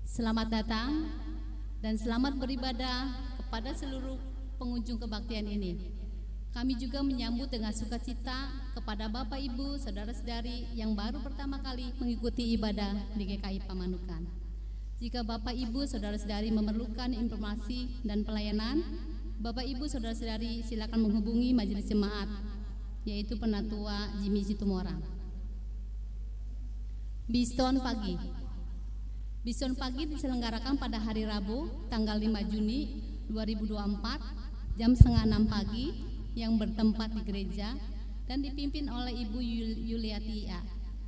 Selamat datang dan selamat beribadah kepada seluruh pengunjung kebaktian ini. Kami juga menyambut dengan sukacita kepada Bapak Ibu, Saudara-saudari yang baru pertama kali mengikuti ibadah di GKI Pamanukan. Jika Bapak Ibu, Saudara-saudari memerlukan informasi dan pelayanan, Bapak Ibu, Saudara-saudari silakan menghubungi Majelis Jemaat, yaitu Penatua Jimmy Situmorang. Biston pagi. Biston pagi diselenggarakan pada hari Rabu, tanggal 5 Juni 2024, jam setengah 6 pagi, yang bertempat di gereja dan dipimpin oleh Ibu Yuliati A.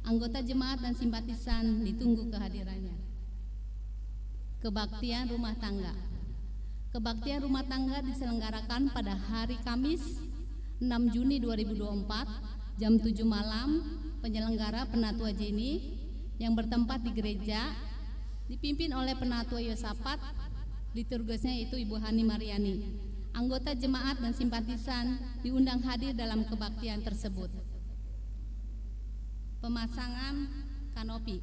Anggota jemaat dan simpatisan ditunggu kehadirannya. Kebaktian rumah tangga. Kebaktian rumah tangga diselenggarakan pada hari Kamis 6 Juni 2024, jam 7 malam. Penyelenggara Penatua Jenny yang bertempat di gereja dipimpin oleh Penatua Yosafat, liturgisnya yaitu Ibu Hani Mariani. Anggota jemaat dan simpatisan diundang hadir dalam kebaktian tersebut. Pemasangan kanopi.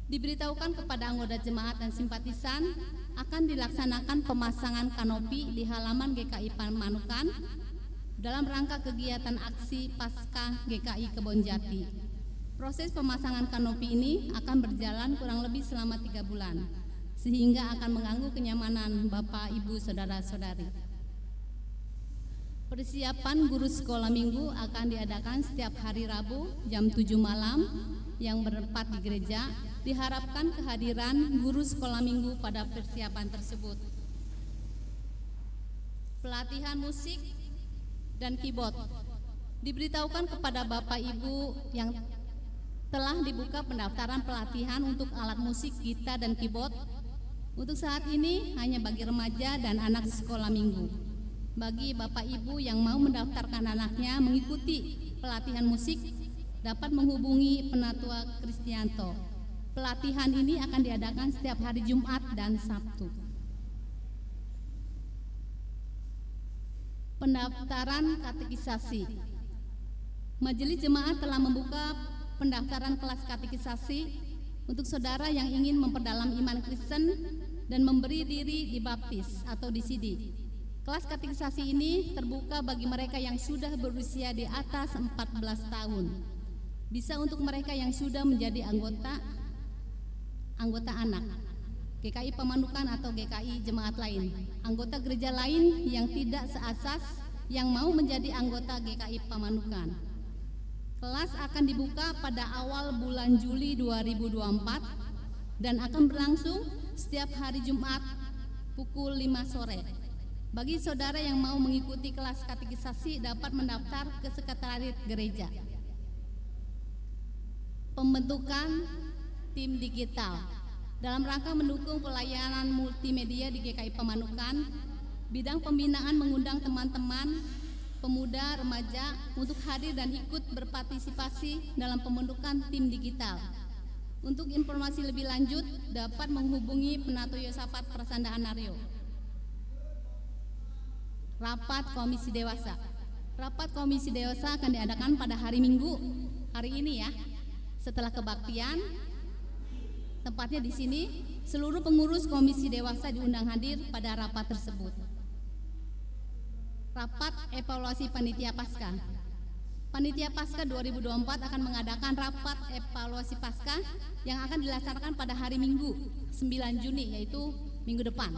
Diberitahukan kepada anggota jemaat dan simpatisan akan dilaksanakan pemasangan kanopi di halaman GKI Pamanukan dalam rangka kegiatan aksi Paskah GKI Kebonjati. Proses pemasangan kanopi ini akan berjalan kurang lebih selama 3 bulan, sehingga akan mengganggu kenyamanan Bapak, Ibu, Saudara-saudari. Persiapan guru sekolah minggu akan diadakan setiap hari Rabu jam 7 malam yang bertempat di gereja. Diharapkan kehadiran guru sekolah minggu pada persiapan tersebut. Pelatihan musik dan keyboard. Diberitahukan kepada Bapak Ibu yang telah dibuka pendaftaran pelatihan untuk alat musik, gitar, dan keyboard. Untuk saat ini hanya bagi remaja dan anak sekolah minggu. Bagi Bapak Ibu yang mau mendaftarkan anaknya mengikuti pelatihan musik, dapat menghubungi Penatua Kristianto. Pelatihan ini akan diadakan setiap hari Jumat dan Sabtu. Pendaftaran katekisasi. Majelis Jemaat telah membuka pendaftaran kelas katekisasi untuk saudara yang ingin memperdalam iman Kristen dan memberi diri dibaptis atau disidi. Kelas katekisasi ini terbuka bagi mereka yang sudah berusia di atas 14 tahun. Bisa untuk mereka yang sudah menjadi anggota anak GKI Pamanukan atau GKI jemaat lain, anggota gereja lain yang tidak seasas yang mau menjadi anggota GKI Pamanukan. Kelas akan dibuka pada awal bulan Juli 2024 dan akan berlangsung setiap hari Jumat pukul 5 sore. Bagi saudara yang mau mengikuti kelas katekisasi dapat mendaftar ke sekretariat gereja. Pembentukan tim digital. Dalam rangka mendukung pelayanan multimedia di GKI Pamanukan, bidang pembinaan mengundang teman-teman pemuda remaja untuk hadir dan ikut berpartisipasi dalam pembentukan tim digital. Untuk informasi lebih lanjut dapat menghubungi Penatua Yosafat Prasandaan Naryo. Rapat Komisi Dewasa. Rapat Komisi Dewasa akan diadakan pada hari Minggu, hari ini ya. Setelah kebaktian, tempatnya di sini, seluruh pengurus Komisi Dewasa diundang hadir pada rapat tersebut. Rapat evaluasi Panitia Paskah. Panitia Paskah 2024 akan mengadakan rapat evaluasi Paskah yang akan dilaksanakan pada hari Minggu 9 Juni, yaitu minggu depan.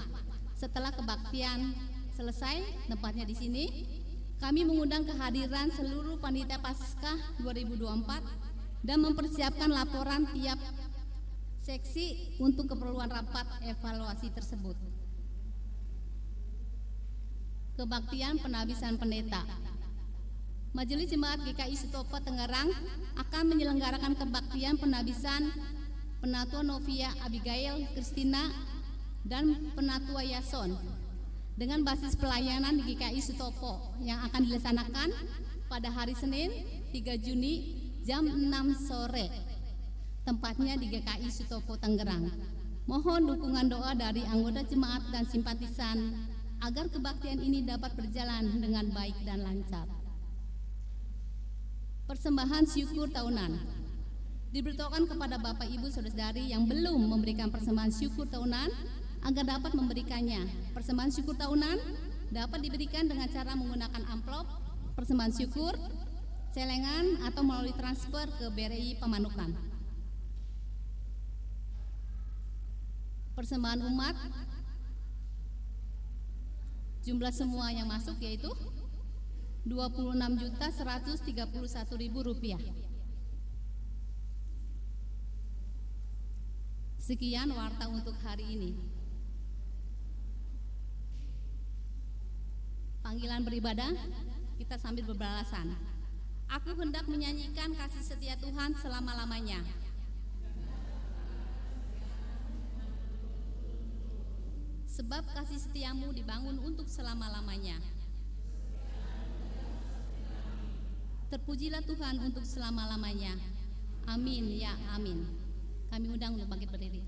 Setelah kebaktian selesai, tempatnya di sini, kami mengundang kehadiran seluruh Panitia Paskah 2024 dan mempersiapkan laporan tiap seksi untuk keperluan rapat evaluasi tersebut. Kebaktian penabisan pendeta. Majelis Jemaat GKI Sutopo Tangerang akan menyelenggarakan kebaktian penabisan Penatua Novia Abigail Kristina dan Penatua Yason dengan basis pelayanan di GKI Sutopo yang akan dilaksanakan pada hari Senin 3 Juni jam 6 sore. Tempatnya di GKI Sutopo Tangerang. Mohon dukungan doa dari anggota jemaat dan simpatisan agar kebaktian ini dapat berjalan dengan baik dan lancar. Persembahan syukur tahunan. Diberitahukan kepada Bapak Ibu Saudara-saudari yang belum memberikan persembahan syukur tahunan agar dapat memberikannya. Persembahan syukur tahunan dapat diberikan dengan cara menggunakan amplop persembahan syukur, celengan, atau melalui transfer ke BRI Pemanukan. Persembahan umat, jumlah semua yang masuk yaitu Rp26.131.000. Sekian warta untuk hari ini. Panggilan beribadah, kita sambil berbalasan. Aku hendak menyanyikan kasih setia Tuhan selama-lamanya. Sebab kasih setiamu dibangun untuk selama-lamanya. Terpujilah Tuhan untuk selama-lamanya. Amin ya amin. Kami undang untuk bangkit berdiri.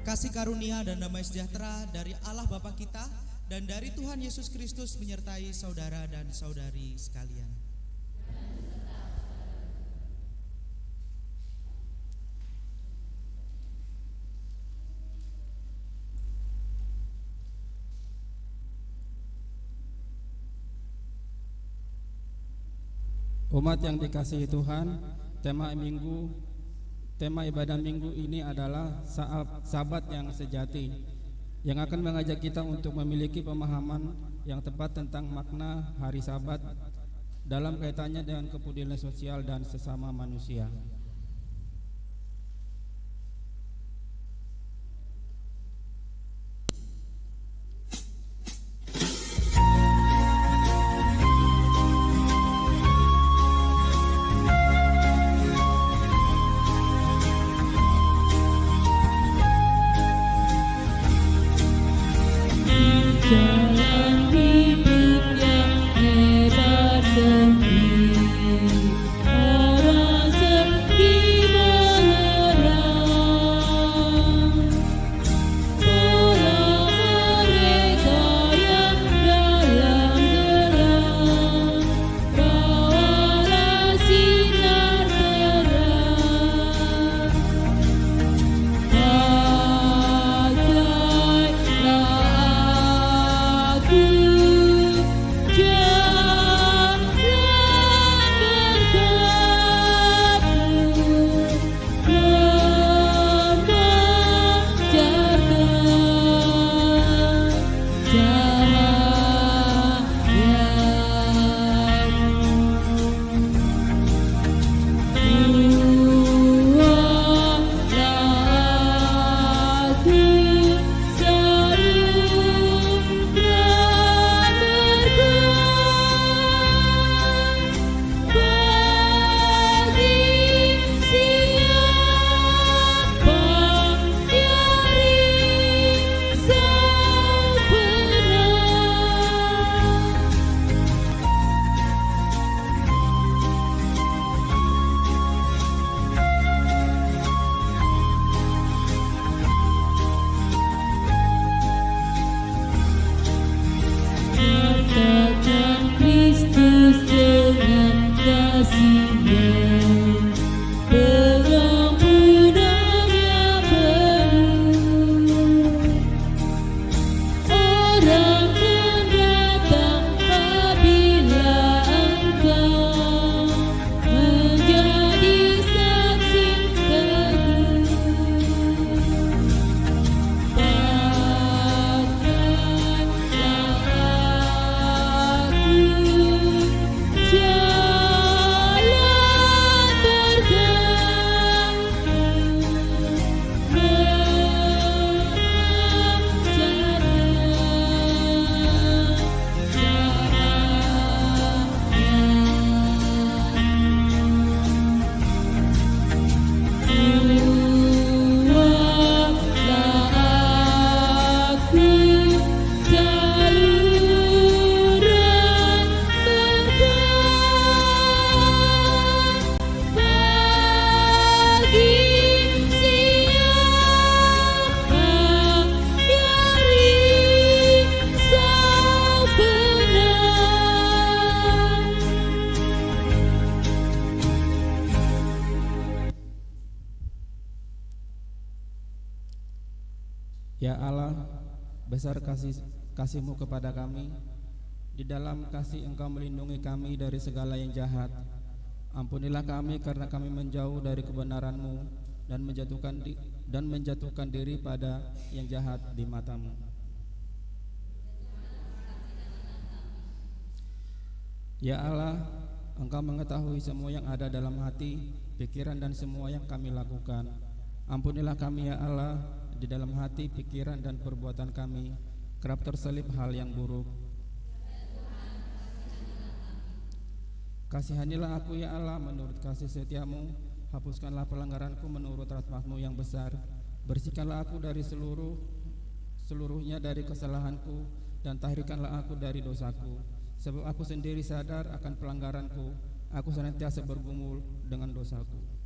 Kasih karunia dan damai sejahtera dari Allah Bapa kita dan dari Tuhan Yesus Kristus menyertai saudara dan saudari sekalian. Umat yang dikasihi Tuhan, tema ibadah minggu ini adalah Sabat yang sejati, yang akan mengajak kita untuk memiliki pemahaman yang tepat tentang makna hari Sabat dalam kaitannya dengan kepedulian sosial dan sesama manusia. Jalan hidup yang lebar sepi, orang sepi mengerang. Tolong mereka yang dalam gelap, bawalah sinar terang. Nyatakan Kristus dengan kasih-Nya, pengampunannya penuh. Orang akan datang apabila engkau menjadi saksi teguh. Ya Allah, besar kasih-Mu kepada kami. Di dalam kasih Engkau melindungi kami dari segala yang jahat. Ampunilah kami karena kami menjauh dari kebenaran-Mu dan menjatuhkan diri pada yang jahat di mata-Mu. Ya Allah, Engkau mengetahui semua yang ada dalam hati, pikiran dan semua yang kami lakukan. Ampunilah kami ya Allah, di dalam hati, pikiran dan perbuatan kami kerap terselip hal yang buruk. Kasihanilah aku ya Allah menurut kasih setia-Mu. Hapuskanlah pelanggaranku menurut rahmat-Mu yang besar. Bersihkanlah aku dari seluruhnya dari kesalahanku, dan tahirkanlah aku dari dosaku. Sebab aku sendiri sadar akan pelanggaranku, aku senantiasa bergumul dengan dosaku.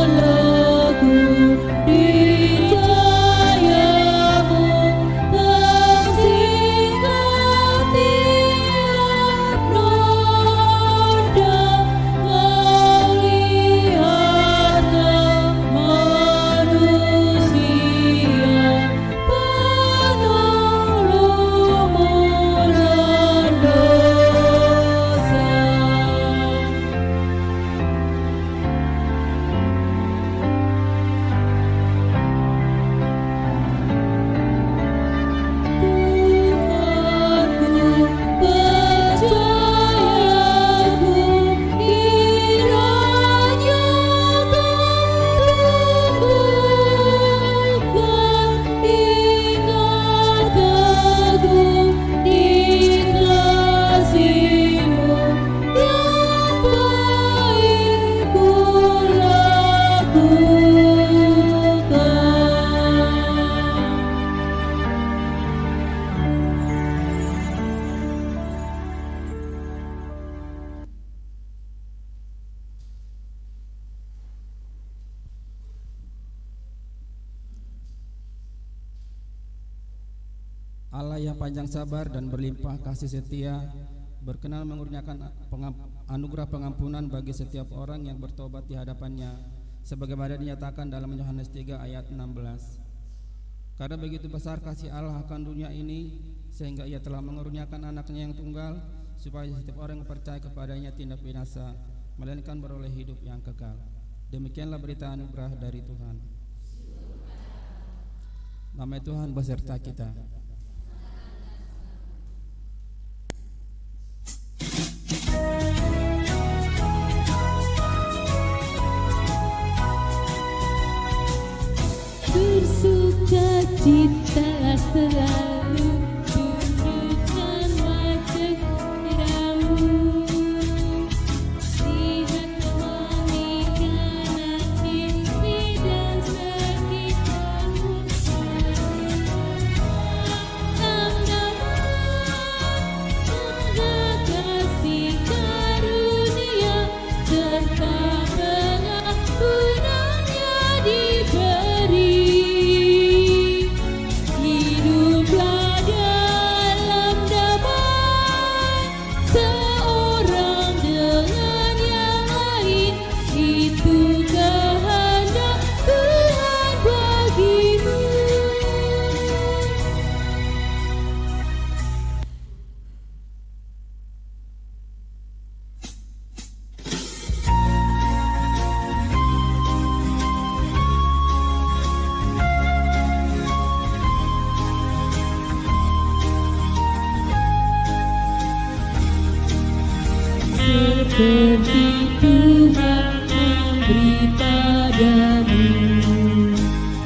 Allahku, dicaya Allah yang panjang sabar dan berlimpah kasih setia, berkenan mengurniakan anugerah pengampunan bagi setiap orang yang bertobat di hadapannya, sebagaimana dinyatakan dalam Yohanes 3 ayat 16. Karena begitu besar kasih Allah akan dunia ini, sehingga Ia telah mengurniakan anaknya yang tunggal, supaya setiap orang yang percaya kepadanya tidak binasa, melainkan beroleh hidup yang kekal. Demikianlah berita anugerah dari Tuhan. Damai Tuhan beserta kita. Bersukacitalah selalu, tunjukkan wajah cerahmu. Lihat pemikiran hati dan sekitarmu. Tanda kasih karunia serta pengampunannya diberi. Hiduplah dalam damai, seorang dengan yang lain, itu kehendak Tuhan bagimu. Seperti Tuhan memberi padamu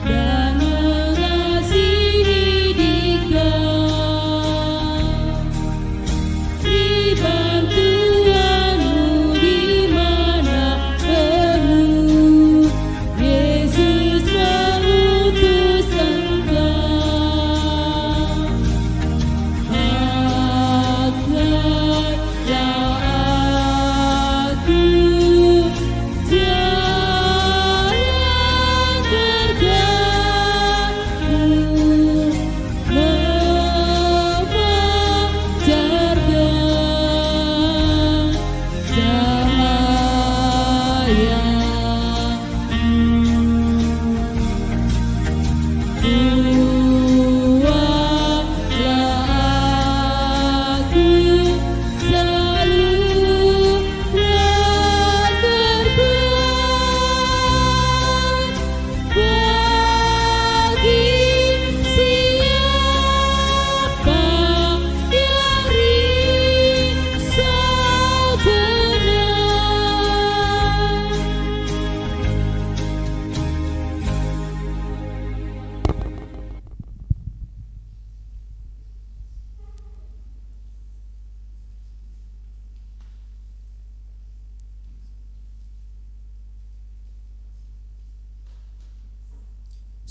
dan mengasihi dikau, beri bantuanmu di mana perlu, Yesus mengutus engkau.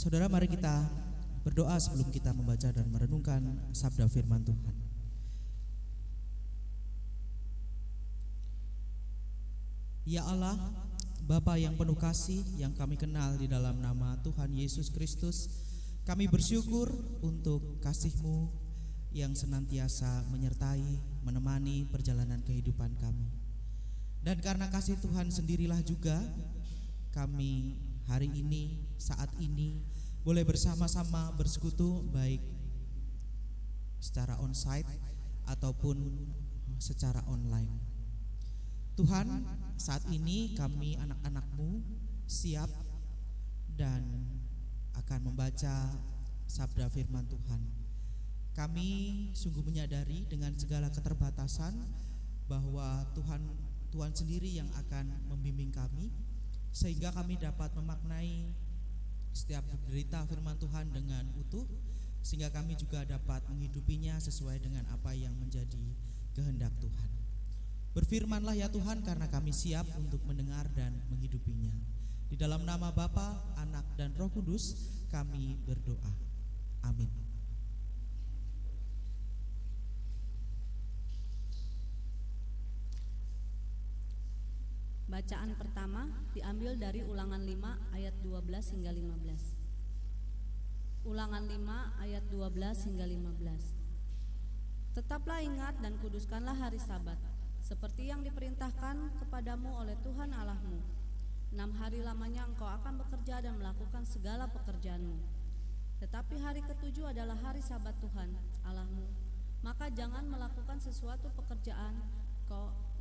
Saudara, mari kita berdoa sebelum kita membaca dan merenungkan sabda firman Tuhan. Ya Allah, Bapa yang penuh kasih yang kami kenal di dalam nama Tuhan Yesus Kristus, kami bersyukur untuk kasih-Mu yang senantiasa menyertai, menemani perjalanan kehidupan kami. Dan karena kasih Tuhan sendirilah juga kami hari ini, saat ini boleh bersama-sama bersekutu, baik secara onsite ataupun secara online. Tuhan, saat ini kami anak-anak-Mu siap dan akan membaca sabda firman Tuhan. Kami sungguh menyadari dengan segala keterbatasan bahwa Tuhan sendiri yang akan membimbing kami, sehingga kami dapat memaknai setiap berita firman Tuhan dengan utuh, sehingga kami juga dapat menghidupinya sesuai dengan apa yang menjadi kehendak Tuhan. Berfirmanlah ya Tuhan, karena kami siap untuk mendengar dan menghidupinya. Di dalam nama Bapa, Anak, dan Roh Kudus kami berdoa. Amin. Bacaan pertama diambil dari Ulangan 5 ayat 12 hingga 15. Ulangan 5 ayat 12 hingga 15. Tetaplah ingat dan kuduskanlah hari Sabat, seperti yang diperintahkan kepadamu oleh Tuhan Allahmu. 6 hari lamanya engkau akan bekerja dan melakukan segala pekerjaanmu. Tetapi hari ketujuh adalah hari Sabat Tuhan Allahmu. Maka jangan melakukan sesuatu pekerjaan,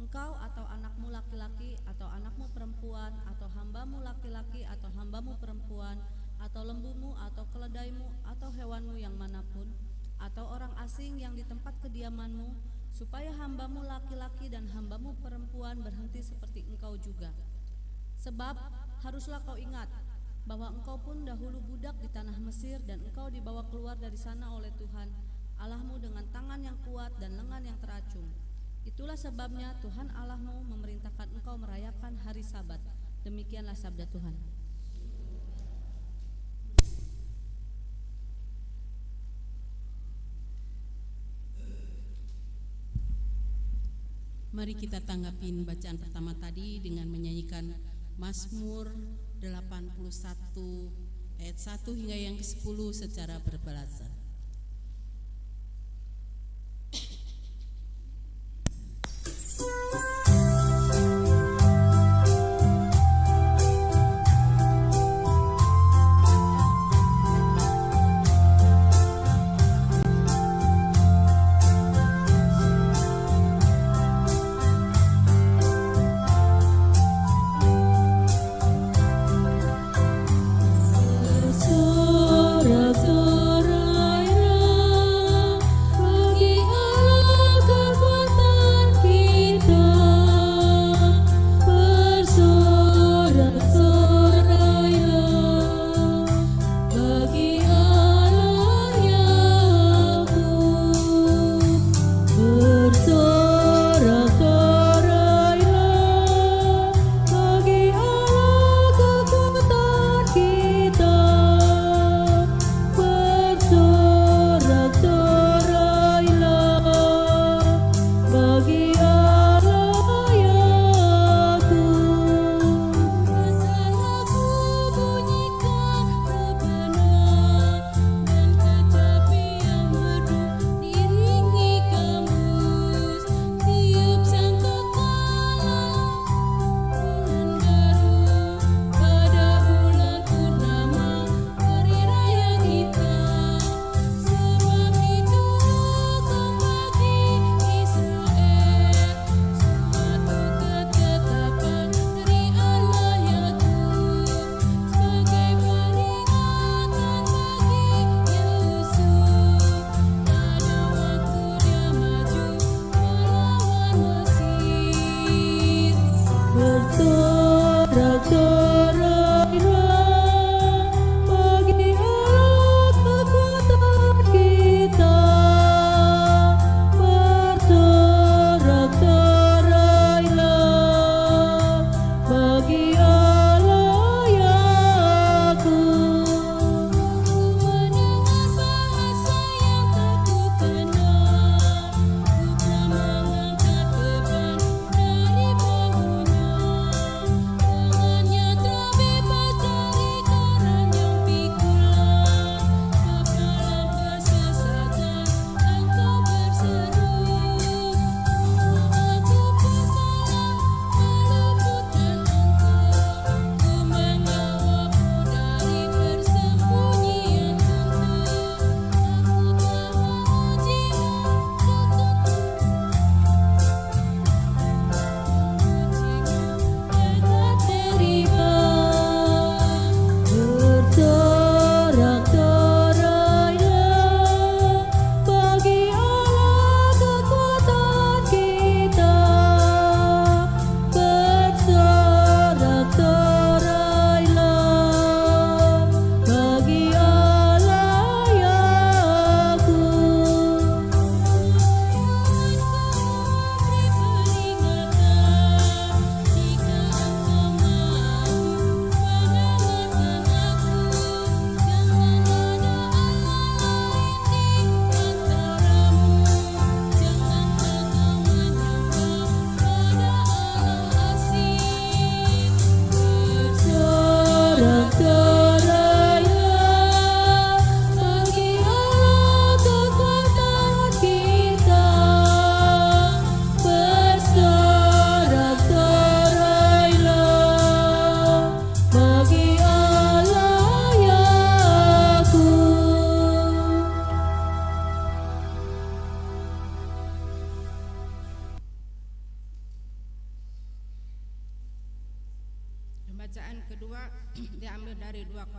engkau atau anakmu laki-laki atau anakmu perempuan atau hambamu laki-laki atau hambamu perempuan atau lembumu atau keledaimu atau hewanmu yang manapun atau orang asing yang di tempat kediamanmu, supaya hambamu laki-laki dan hambamu perempuan berhenti seperti engkau juga. Sebab haruslah kau ingat bahwa engkau pun dahulu budak di tanah Mesir, dan engkau dibawa keluar dari sana oleh Tuhan Allahmu dengan tangan yang kuat dan lengan yang teracung. Itulah sebabnya Tuhan Allahmu memerintahkan engkau merayakan hari Sabat. Demikianlah sabda Tuhan. Mari kita tanggapin bacaan pertama tadi dengan menyanyikan Mazmur 81 ayat 1 hingga yang ke-10 secara berbahasa. Sorak-sorai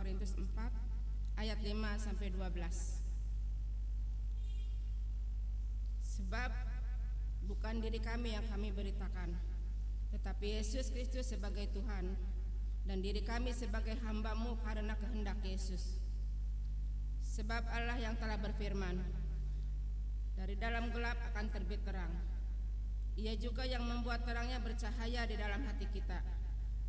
Korintus 4 ayat 5 sampai 12. Sebab bukan diri kami yang kami beritakan, tetapi Yesus Kristus sebagai Tuhan, dan diri kami sebagai hamba-Mu karena kehendak Yesus. Sebab Allah yang telah berfirman, dari dalam gelap akan terbit terang. Ia juga yang membuat terangnya bercahaya di dalam hati kita,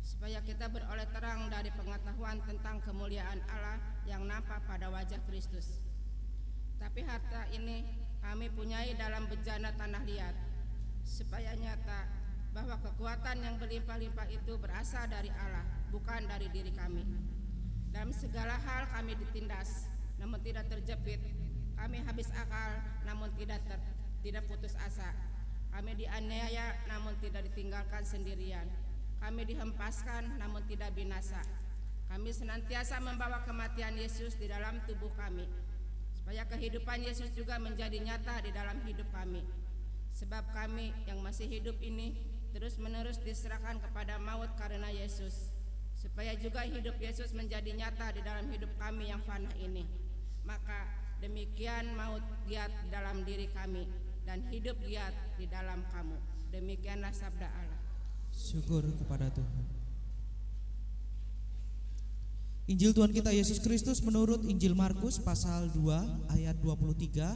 supaya kita beroleh terang dari pengetahuan tentang kemuliaan Allah yang nampak pada wajah Kristus. Tapi harta ini kami punyai dalam bejana tanah liat, supaya nyata bahwa kekuatan yang berlimpah-limpah itu berasal dari Allah, bukan dari diri kami. Dalam segala hal kami ditindas, namun tidak terjepit. Kami habis akal, namun tidak putus asa. Kami dianiaya, namun tidak ditinggalkan sendirian. Kami dihempaskan, namun tidak binasa. Kami senantiasa membawa kematian Yesus di dalam tubuh kami, supaya kehidupan Yesus juga menjadi nyata di dalam hidup kami. Sebab kami yang masih hidup ini terus-menerus diserahkan kepada maut karena Yesus, supaya juga hidup Yesus menjadi nyata di dalam hidup kami yang fana ini. Maka demikian maut giat di dalam diri kami, dan hidup giat di dalam kamu. Demikianlah sabda Allah. Syukur kepada Tuhan. Injil Tuhan kita Yesus Kristus menurut Injil Markus pasal 2 ayat 23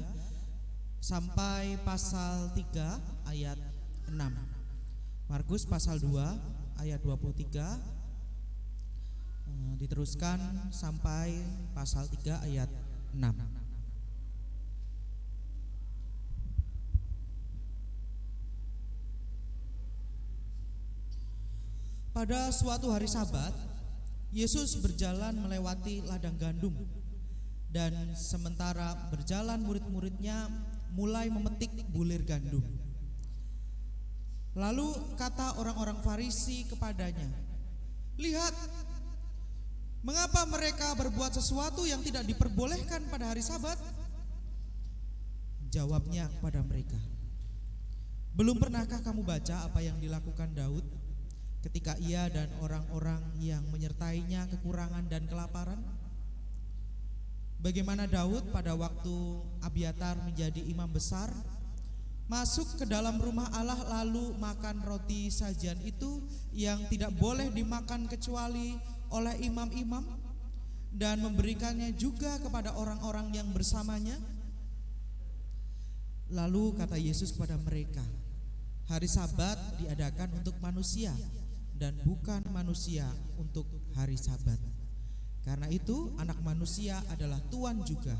sampai pasal 3 ayat 6. Markus pasal 2 ayat 23 diteruskan sampai pasal 3 ayat 6. Pada suatu hari Sabat, Yesus berjalan melewati ladang gandum, dan sementara berjalan murid-muridnya mulai memetik bulir gandum. Lalu kata orang-orang Farisi kepadanya, "Lihat, mengapa mereka berbuat sesuatu yang tidak diperbolehkan pada hari Sabat?" Jawabnya kepada mereka, "Belum pernahkah kamu baca apa yang dilakukan Daud ketika ia dan orang-orang yang menyertainya kekurangan dan kelaparan? Bagaimana Daud pada waktu Abiatar menjadi imam besar masuk ke dalam rumah Allah lalu makan roti sajian itu yang tidak boleh dimakan kecuali oleh imam-imam, dan memberikannya juga kepada orang-orang yang bersamanya?" Lalu kata Yesus kepada mereka, "Hari Sabat diadakan untuk manusia, dan bukan manusia untuk hari Sabat. Karena itu Anak Manusia adalah Tuhan juga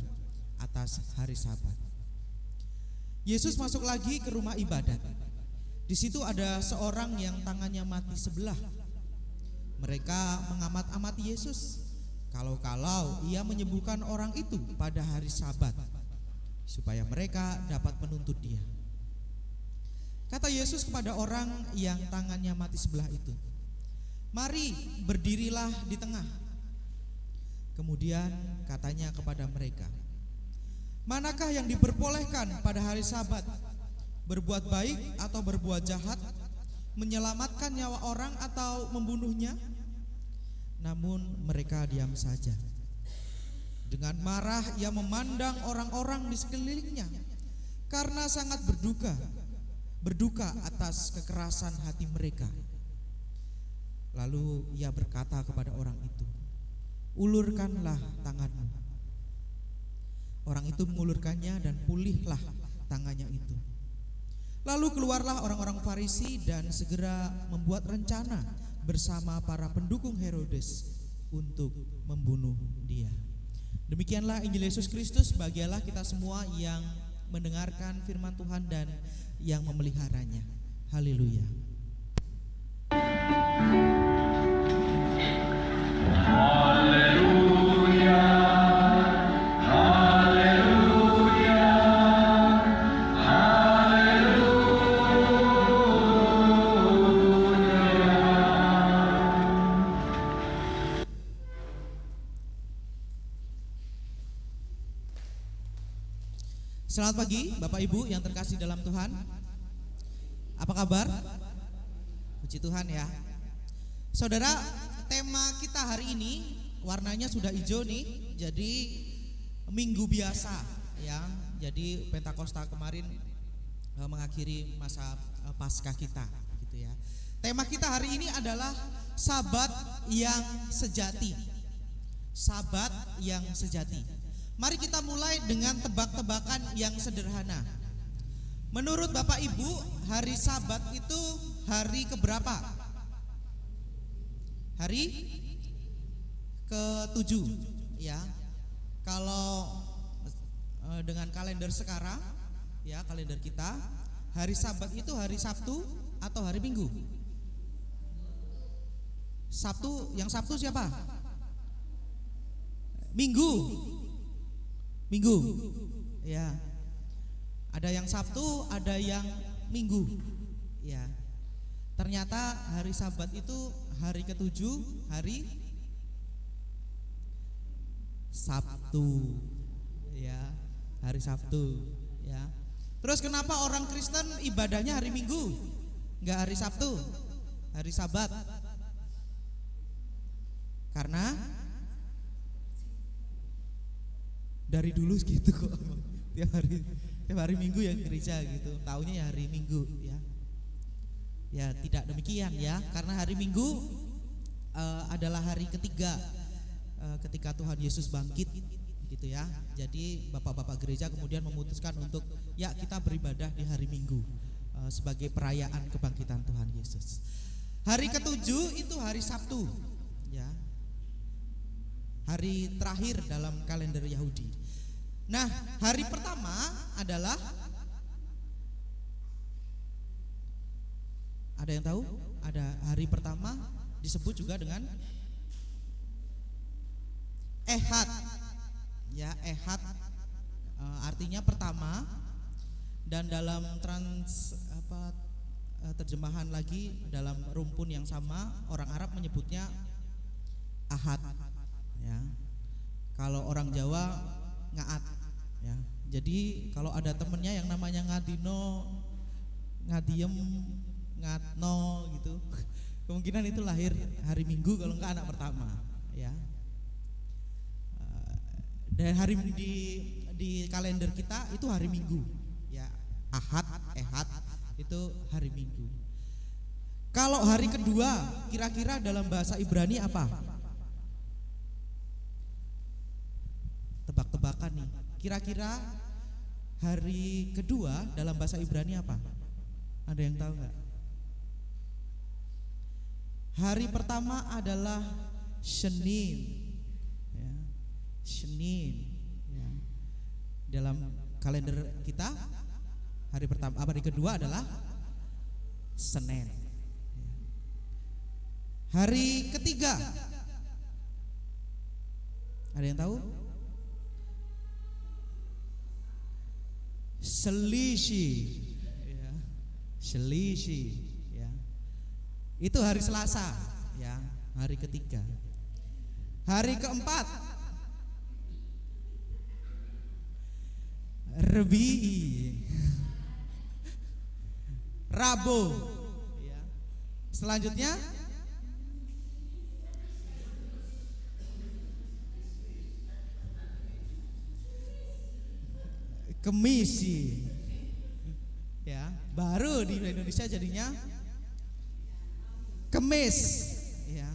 atas hari Sabat." Yesus masuk lagi ke rumah ibadat. Di situ ada seorang yang tangannya mati sebelah. Mereka mengamat-amati Yesus, kalau-kalau ia menyembuhkan orang itu pada hari Sabat, supaya mereka dapat menuntut dia. Kata Yesus kepada orang yang tangannya mati sebelah itu, "Mari, berdirilah di tengah." Kemudian katanya kepada mereka, "Manakah yang diperbolehkan pada hari Sabat? Berbuat baik atau berbuat jahat? Menyelamatkan nyawa orang atau membunuhnya?" Namun mereka diam saja. Dengan marah ia memandang orang-orang di sekelilingnya, karena sangat berduka atas kekerasan hati mereka. Lalu ia berkata kepada orang itu, "Ulurkanlah tanganmu." Orang itu mengulurkannya dan pulihlah tangannya itu. Lalu keluarlah orang-orang Farisi dan segera membuat rencana bersama para pendukung Herodes untuk membunuh dia. Demikianlah Injil Yesus Kristus. Bahagialah kita semua yang mendengarkan firman Tuhan dan yang memeliharanya. Haleluya. Selamat pagi Bapak Ibu yang terkasih dalam Tuhan. Apa kabar? Puji Tuhan ya. Saudara, tema kita hari ini warnanya sudah hijau nih, jadi minggu biasa ya. Jadi Pentakosta kemarin mengakhiri masa Paskah kita gitu ya. Tema kita hari ini adalah Sabat yang sejati. Sabat yang sejati. Mari kita mulai dengan tebak-tebakan yang sederhana. Menurut Bapak Ibu, hari Sabat itu hari keberapa? Hari ke-7 ya. Kalau dengan kalender sekarang ya, kalender kita, hari Sabat itu hari Sabtu atau hari Minggu? Sabtu, yang Sabtu siapa? Minggu. Minggu. Ya. Ada yang Sabtu, ada yang Minggu. Ya. Ternyata hari Sabat itu hari ke-7, hari Sabtu. Ya, hari Sabtu, ya. Terus kenapa orang Kristen ibadahnya hari Minggu? Enggak hari Sabtu, hari Sabat? Karena dari dulu gitu kok. Tiap hari Minggu ya gereja gitu. Taunya ya hari Minggu ya. Ya, tidak demikian ya. Karena hari Minggu adalah hari ketiga ketika Tuhan Yesus bangkit gitu ya. Jadi bapak-bapak gereja kemudian memutuskan untuk ya kita beribadah di hari Minggu sebagai perayaan kebangkitan Tuhan Yesus. Hari ke-7 itu hari Sabtu ya. Hari terakhir dalam kalender Yahudi. Nah, hari pertama adalah, ada yang tahu? Ada hari pertama disebut juga dengan Ehad. Ya, Ehad artinya pertama, dan dalam terjemahan lagi dalam rumpun yang sama orang Arab menyebutnya Ahad. Ya. Kalau orang Jawa Ngaat ya. Jadi kalau ada temennya yang namanya Ngadino, Ngadiem, Ngatno gitu, kemungkinan itu lahir hari Minggu kalau enggak anak pertama ya. Dan hari di kalender kita itu hari Minggu ya. Ahad, Ehad itu hari Minggu. Kalau hari kedua kira-kira dalam bahasa Ibrani apa? Tebak-tebakan nih. Kira-kira hari kedua dalam bahasa Ibrani apa? Ada yang tahu nggak? Hari pertama adalah Senin, ya. Senin. Ya. Dalam kalender kita hari pertama, hari kedua adalah Senin. Ya. Hari ketiga, ada yang tahu? Selisih, ya. Selisih, ya. Itu hari Selasa, ya, hari ketiga. Hari keempat, Rebi'i, Rabu, ya. Selanjutnya Kemisi, ya, baru di Indonesia jadinya Kemis, ya.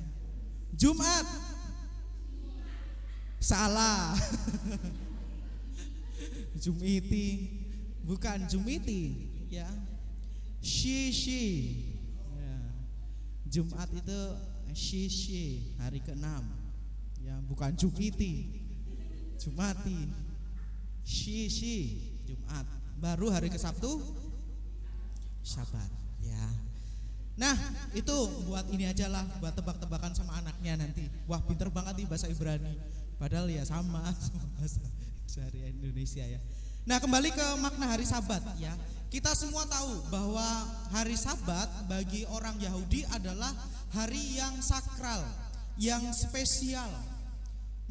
Jumat, salah, Jumiti, bukan Jumiti, ya. Shishi, ya. Jumat itu Shishi, hari ke-6, ya, bukan Jumiti, Jumati. Shishi, Jumat. Baru hari ke Sabtu Sabat, ya. Nah, itu buat ini aja lah, buat tebak-tebakan sama anaknya nanti. Wah, pinter banget nih bahasa Ibrani. Padahal ya sama bahasa sehari Indonesia ya. Nah, kembali ke makna hari Sabat ya. Kita semua tahu bahwa hari Sabat bagi orang Yahudi adalah hari yang sakral, yang spesial.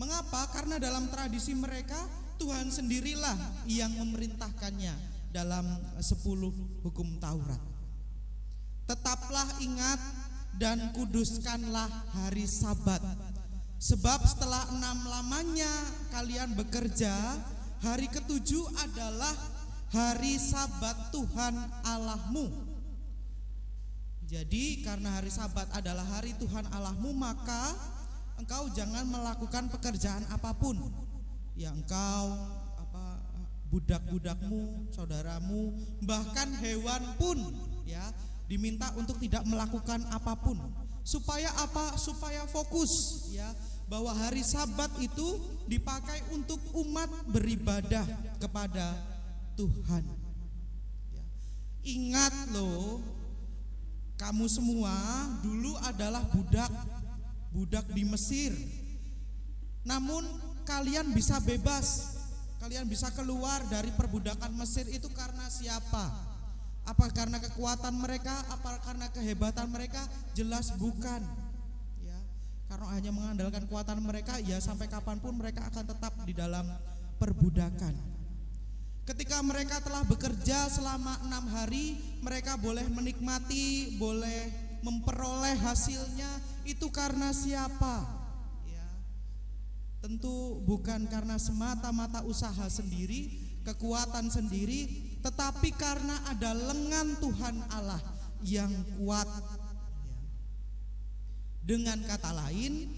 Mengapa? Karena dalam tradisi mereka Tuhan sendirilah yang memerintahkannya dalam 10 hukum Taurat. Tetaplah ingat dan kuduskanlah hari Sabat Sebab setelah 6 lamanya kalian bekerja, hari ketujuh adalah hari Sabat Tuhan Allahmu. Jadi karena hari Sabat adalah hari Tuhan Allahmu, maka engkau jangan melakukan pekerjaan apapun. Ya, engkau, budak-budakmu, saudaramu, bahkan hewan pun ya diminta untuk tidak melakukan apapun. Supaya apa? Supaya fokus ya, bahwa hari Sabat itu dipakai untuk umat beribadah kepada Tuhan. Ya. Ingat loh, kamu semua dulu adalah budak di Mesir. Namun kalian bisa bebas, kalian bisa keluar dari perbudakan Mesir itu karena siapa? Apa karena kekuatan mereka? Apa karena kehebatan mereka? Jelas bukan. Ya, karena hanya mengandalkan kekuatan mereka, ya sampai kapanpun mereka akan tetap di dalam perbudakan. Ketika mereka telah bekerja selama 6 hari, mereka boleh menikmati, boleh memperoleh hasilnya. Itu karena siapa? Ya, tentu bukan karena semata-mata usaha sendiri, kekuatan sendiri, tetapi karena ada lengan Tuhan Allah yang kuat. Dengan kata lain,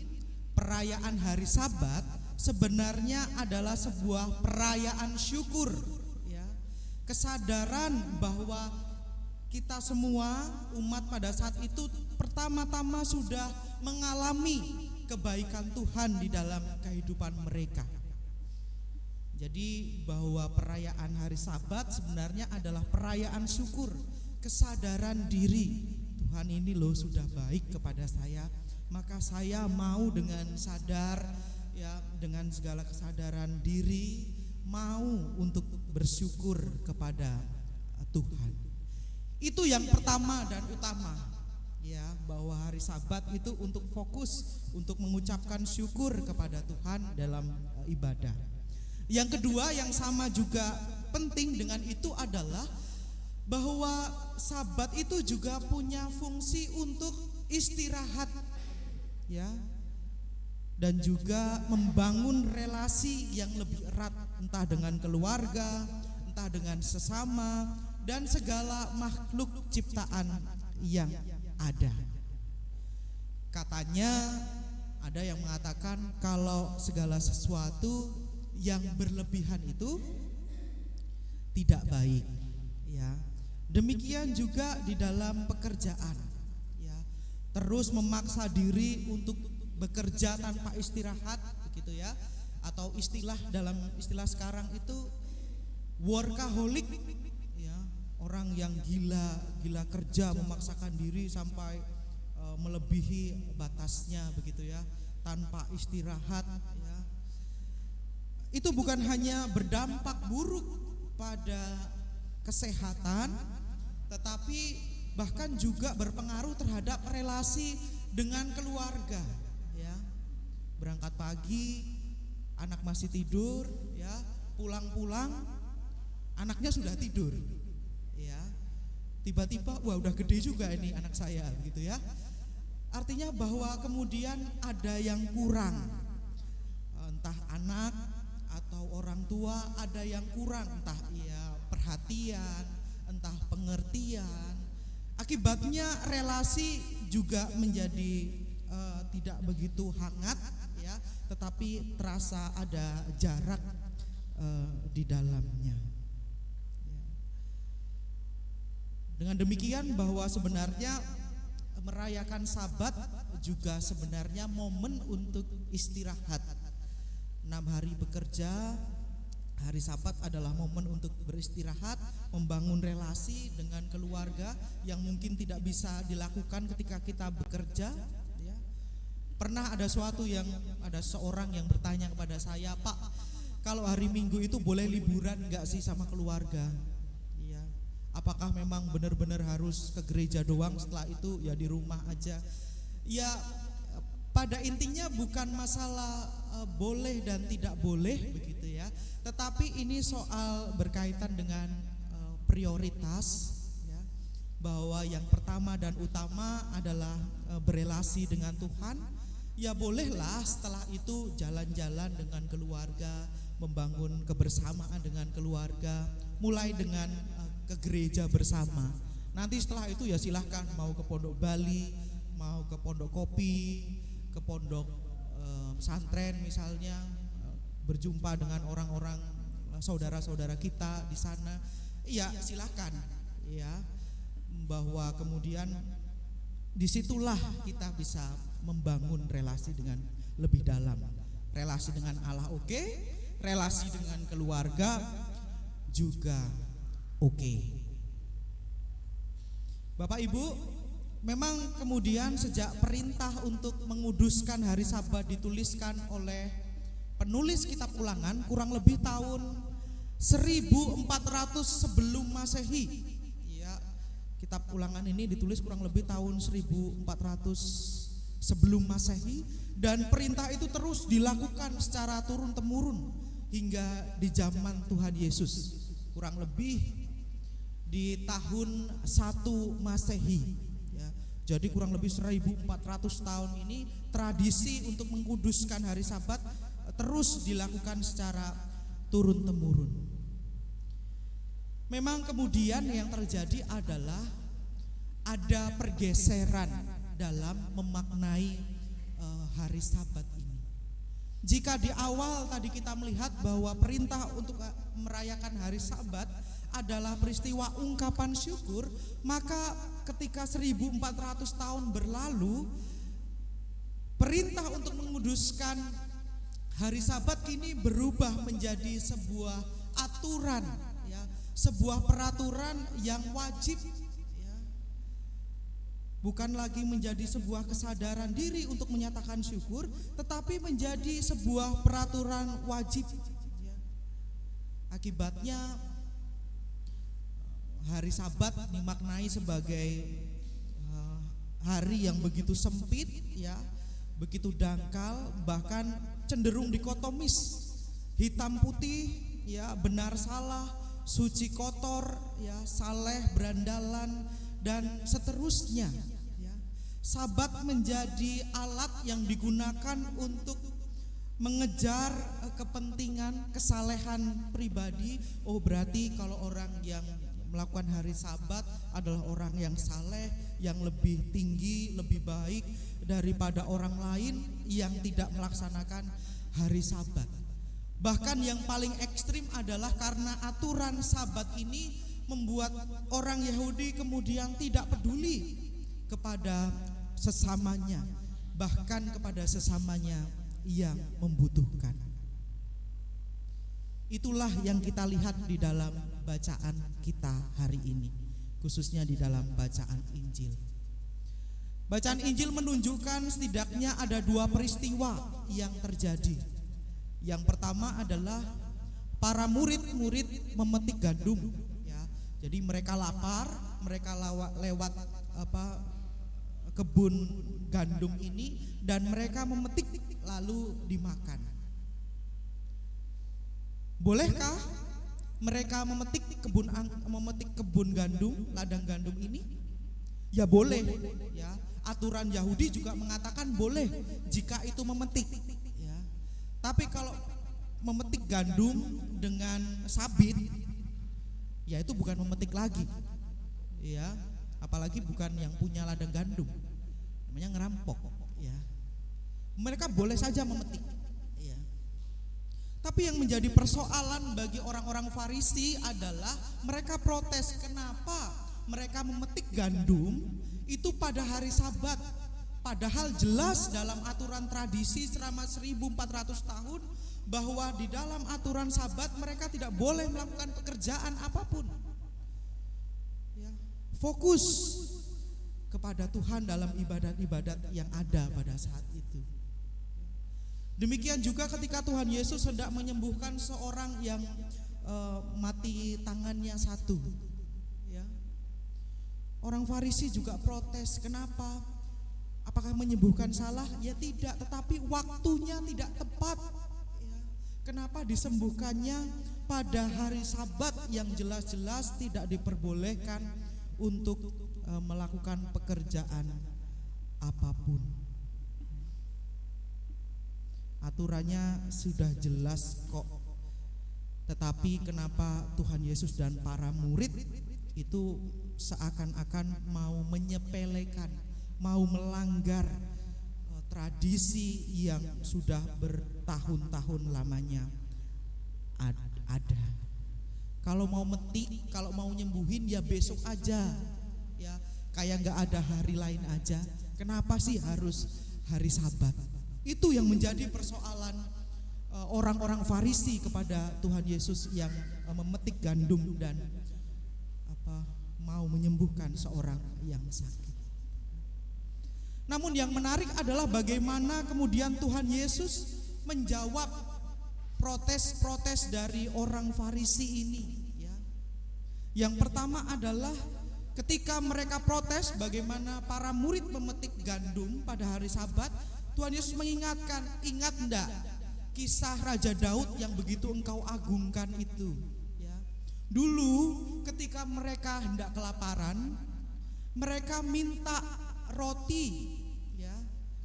perayaan hari Sabat sebenarnya adalah sebuah perayaan syukur, ya. Kesadaran bahwa kita semua umat pada saat itu pertama-tama sudah mengalami kebaikan Tuhan di dalam kehidupan mereka. Jadi bahwa perayaan hari Sabat sebenarnya adalah perayaan syukur, kesadaran diri. Tuhan ini loh sudah baik kepada saya, maka saya mau dengan sadar ya, dengan segala kesadaran diri mau untuk bersyukur kepada Tuhan. Itu yang pertama dan utama ya, bahwa hari Sabat itu untuk fokus untuk mengucapkan syukur kepada Tuhan dalam ibadah. Yang kedua yang sama juga penting dengan itu adalah bahwa Sabat itu juga punya fungsi untuk istirahat ya, dan juga membangun relasi yang lebih erat, entah dengan keluarga, entah dengan sesama, dan segala makhluk ciptaan yang ada. Katanya ada yang mengatakan kalau segala sesuatu yang berlebihan itu tidak baik ya. Demikian juga di dalam pekerjaan ya. Terus memaksa diri untuk bekerja tanpa istirahat begitu ya, atau dalam istilah sekarang itu workaholic ya, orang yang gila kerja, memaksakan diri sampai melebihi batasnya begitu ya, tanpa istirahat ya. Itu bukan hanya berdampak buruk pada kesehatan, tetapi bahkan juga berpengaruh terhadap relasi dengan keluarga ya. Berangkat pagi, anak masih tidur ya, pulang-pulang anaknya sudah tidur ya. Tiba-tiba wah udah gede juga ini anak saya begitu ya. Artinya bahwa kemudian ada yang kurang, entah anak atau orang tua ada yang kurang, entah perhatian, entah pengertian. Akibatnya relasi juga menjadi tidak begitu hangat ya, tetapi terasa ada jarak di dalamnya. Dengan demikian bahwa sebenarnya merayakan Sabat juga sebenarnya momen untuk istirahat. 6 hari bekerja, hari Sabat adalah momen untuk beristirahat, membangun relasi dengan keluarga yang mungkin tidak bisa dilakukan ketika kita bekerja ya. Pernah ada seorang yang bertanya kepada saya, "Pak, kalau hari Minggu itu boleh liburan enggak sih sama keluarga?" Ya. Apakah memang benar-benar harus ke gereja doang, setelah itu ya di rumah aja? Ya, pada intinya bukan masalah boleh dan tidak boleh begitu ya, tetapi ini soal berkaitan dengan prioritas ya, bahwa yang pertama dan utama adalah berelasi dengan Tuhan, Ya bolehlah setelah itu jalan-jalan dengan keluarga, membangun kebersamaan dengan keluarga, mulai dengan ke gereja bersama. Nanti setelah itu ya silahkan mau ke Pondok Bali, mau ke Pondok Kopi, ke Pondok Pesantren misalnya, berjumpa dengan orang-orang saudara-saudara kita di sana. Ya silahkan ya, bahwa kemudian disitulah kita bisa membangun relasi dengan lebih dalam. Relasi dengan Allah oke, relasi dengan keluarga juga oke. Bapak Ibu, memang kemudian sejak perintah untuk menguduskan hari Sabat dituliskan oleh penulis kitab Ulangan kurang lebih tahun 1400 sebelum Masehi. Kitab Ulangan ini ditulis kurang lebih tahun 1400 sebelum Masehi, dan perintah itu terus dilakukan secara turun-temurun hingga di zaman Tuhan Yesus, kurang lebih di tahun 1 Masehi ya. Jadi kurang lebih 1400 tahun ini tradisi untuk mengkuduskan hari Sabat terus dilakukan secara turun-temurun. Memang kemudian yang terjadi adalah ada pergeseran dalam memaknai hari Sabat ini. Jika di awal tadi kita melihat bahwa perintah untuk merayakan hari Sabat adalah peristiwa ungkapan syukur, maka ketika 1400 tahun berlalu, perintah untuk menguduskan hari Sabat kini berubah menjadi sebuah aturan ya, sebuah peraturan yang wajib, bukan lagi menjadi sebuah kesadaran diri untuk menyatakan syukur, tetapi menjadi sebuah peraturan wajib. Akibatnya hari Sabat dimaknai sebagai hari yang begitu sempit ya, begitu dangkal, bahkan cenderung dikotomis, hitam putih ya, benar salah, suci kotor ya, saleh berandalan, dan seterusnya. Sabat menjadi alat yang digunakan untuk mengejar kepentingan, kesalehan pribadi. Oh berarti kalau orang yang melakukan hari Sabat adalah orang yang saleh, yang lebih tinggi, lebih baik daripada orang lain yang tidak melaksanakan hari Sabat. Bahkan yang paling ekstrim adalah karena aturan Sabat ini membuat orang Yahudi kemudian tidak peduli kepada sesamanya, bahkan kepada sesamanya yang membutuhkan. Itulah yang kita lihat di dalam bacaan kita hari ini, khususnya di dalam bacaan Injil. Bacaan Injil menunjukkan setidaknya ada dua peristiwa yang terjadi. Yang pertama adalah para murid-murid memetik gandum ya. Jadi mereka lapar, mereka lewat kebun gandum ini dan mereka memetik lalu dimakan. Bolehkah mereka memetik kebun gandum, ladang gandum ini? Ya boleh ya. Aturan Yahudi juga mengatakan boleh jika itu memetik ya. Tapi kalau memetik gandum dengan sabit ya itu bukan memetik lagi ya, apalagi bukan yang punya ladang gandum, namanya ngerampok ya. Mereka boleh saja memetik ya. Tapi yang menjadi persoalan bagi orang-orang Farisi adalah mereka protes, kenapa mereka memetik gandum itu pada hari Sabat, padahal jelas dalam aturan tradisi selama 1400 tahun bahwa di dalam aturan Sabat mereka tidak boleh melakukan pekerjaan apapun ya. Fokus kepada Tuhan dalam ibadat-ibadat yang ada pada saat itu. Demikian juga ketika Tuhan Yesus hendak menyembuhkan seorang yang mati tangannya satu ya. Orang Farisi juga protes, kenapa? Apakah menyembuhkan salah? Ya tidak, tetapi waktunya tidak tepat ya. Kenapa disembuhkannya pada hari Sabat yang jelas-jelas tidak diperbolehkan untuk melakukan pekerjaan apapun. aturannya sudah jelas kok. Tetapi kenapa Tuhan Yesus dan para murid itu seakan-akan mau menyepelekan, mau melanggar tradisi yang sudah bertahun-tahun lamanya ada. Kalau mau metik, kalau mau nyembuhin ya besok aja, ya kayak nggak ada hari lain aja. Kenapa sih harus hari Sabat? Itu yang menjadi persoalan orang-orang Farisi kepada Tuhan Yesus yang memetik gandum dan mau menyembuhkan seorang yang sakit. Namun yang menarik adalah bagaimana kemudian Tuhan Yesus menjawab protes-protes dari orang Farisi ini, ya. Yang pertama adalah ketika mereka protes bagaimana para murid memetik gandum pada hari Sabat, Tuhan Yesus mengingatkan, ingat enggak kisah Raja Daud yang begitu engkau agungkan itu, ya. Dulu ketika mereka hendak kelaparan, mereka minta roti, ya,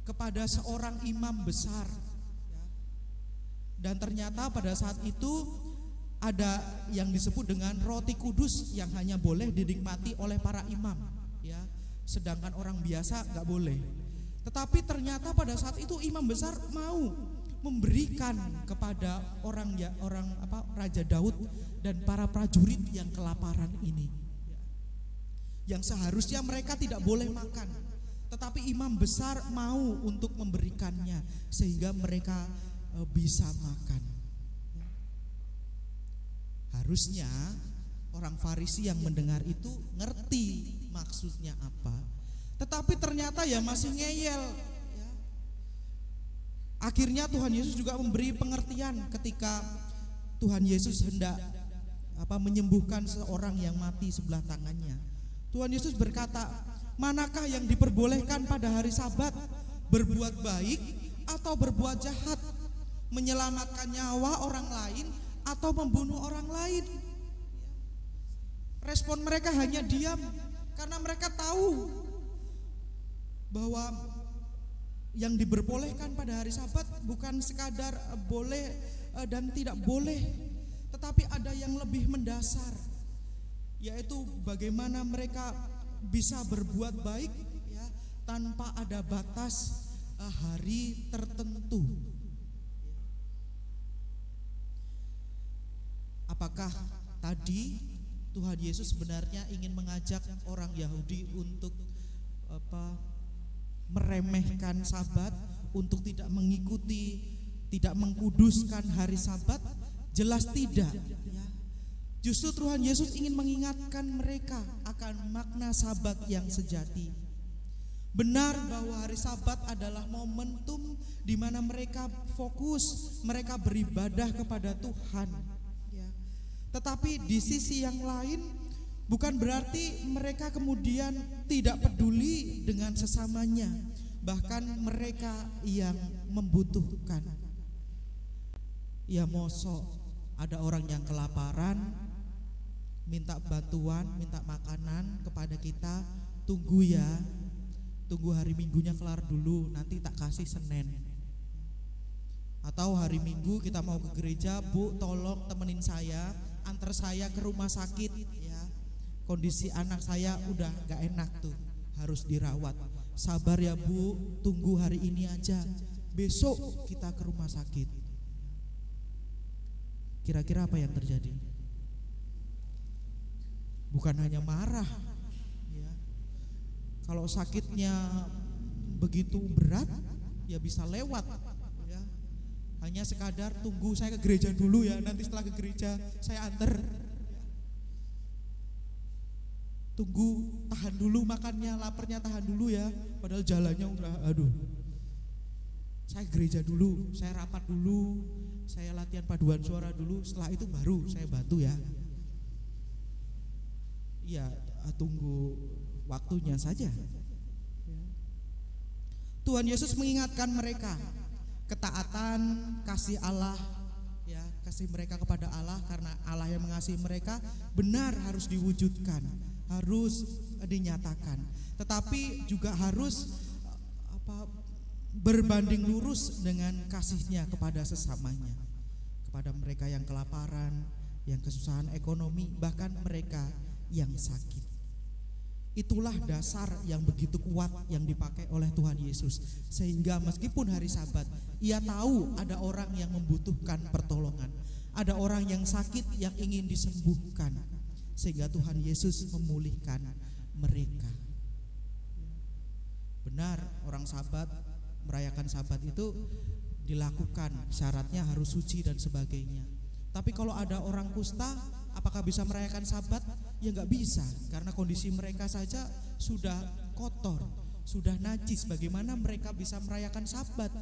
kepada seorang imam besar, ya. Dan ternyata pada saat itu ada yang disebut dengan roti kudus yang hanya boleh dinikmati oleh para imam, ya. Sedangkan orang biasa nggak boleh. Tetapi ternyata pada saat itu imam besar mau memberikan kepada Raja Daud dan para prajurit yang kelaparan ini, yang seharusnya mereka tidak boleh makan, tetapi imam besar mau untuk memberikannya sehingga mereka bisa makan. Harusnya orang Farisi yang mendengar itu ngerti maksudnya apa, tetapi ternyata ya masih ngeyel. Akhirnya Tuhan Yesus juga memberi pengertian ketika Tuhan Yesus hendak menyembuhkan seorang yang mati sebelah tangannya. Tuhan Yesus berkata, manakah yang diperbolehkan pada hari Sabat, berbuat baik atau berbuat jahat, menyelamatkan nyawa orang lain atau membunuh orang lain? Respon mereka hanya diam karena mereka tahu bahwa yang diperbolehkan pada hari Sabat bukan sekadar boleh dan tidak boleh, tetapi ada yang lebih mendasar, yaitu bagaimana mereka bisa berbuat baik, ya, tanpa ada batas hari tertentu. Apakah tadi Tuhan Yesus sebenarnya ingin mengajak orang Yahudi untuk meremehkan Sabat, untuk tidak mengikuti, tidak mengkuduskan hari Sabat? Jelas tidak, ya. Justru Tuhan Yesus ingin mengingatkan mereka akan makna Sabat yang sejati. Benar bahwa hari Sabat adalah momentum di mana mereka fokus, mereka beribadah kepada Tuhan, ya. Tetapi di sisi yang lain bukan berarti mereka kemudian tidak peduli dengan sesamanya, bahkan mereka yang membutuhkan. Ya mosok ada orang yang kelaparan, minta bantuan, minta makanan kepada kita, tunggu ya, tunggu hari Minggunya kelar dulu, nanti tak kasih Senin. Atau hari Minggu kita mau ke gereja, Bu tolong temenin saya, antar saya ke rumah sakit, ya. Kondisi anak saya udah gak enak tuh, harus dirawat. Sabar ya Bu, tunggu hari ini aja, besok kita ke rumah sakit. Kira-kira apa yang terjadi? Bukan hanya marah, ya. Kalau sakitnya begitu berat, ya bisa lewat, ya. Hanya sekadar tunggu saya ke gereja dulu ya, nanti setelah ke gereja saya antar. Tunggu, tahan dulu makannya, laparnya tahan dulu ya. Padahal jalannya udah, aduh. Saya gereja dulu, saya rapat dulu, saya latihan paduan suara dulu, setelah itu baru saya bantu ya. Iya, tunggu waktunya saja. Tuhan Yesus mengingatkan mereka, ketaatan, kasih Allah, ya, kasih mereka kepada Allah karena Allah yang mengasihi mereka benar harus diwujudkan, harus dinyatakan, tetapi juga harus berbanding lurus dengan kasihnya kepada sesamanya, kepada mereka yang kelaparan, yang kesusahan ekonomi, bahkan mereka yang sakit. Itulah dasar yang begitu kuat yang dipakai oleh Tuhan Yesus, sehingga meskipun hari Sabat, ia tahu ada orang yang membutuhkan pertolongan, ada orang yang sakit yang ingin disembuhkan, sehingga Tuhan Yesus memulihkan mereka. Benar, orang Sabat, merayakan Sabat itu dilakukan, syaratnya harus suci dan sebagainya. Tapi kalau ada orang kusta, apakah bisa merayakan Sabat? Ya nggak bisa, karena kondisi mereka saja sudah kotor, sudah najis. Bagaimana mereka bisa merayakan Sabat?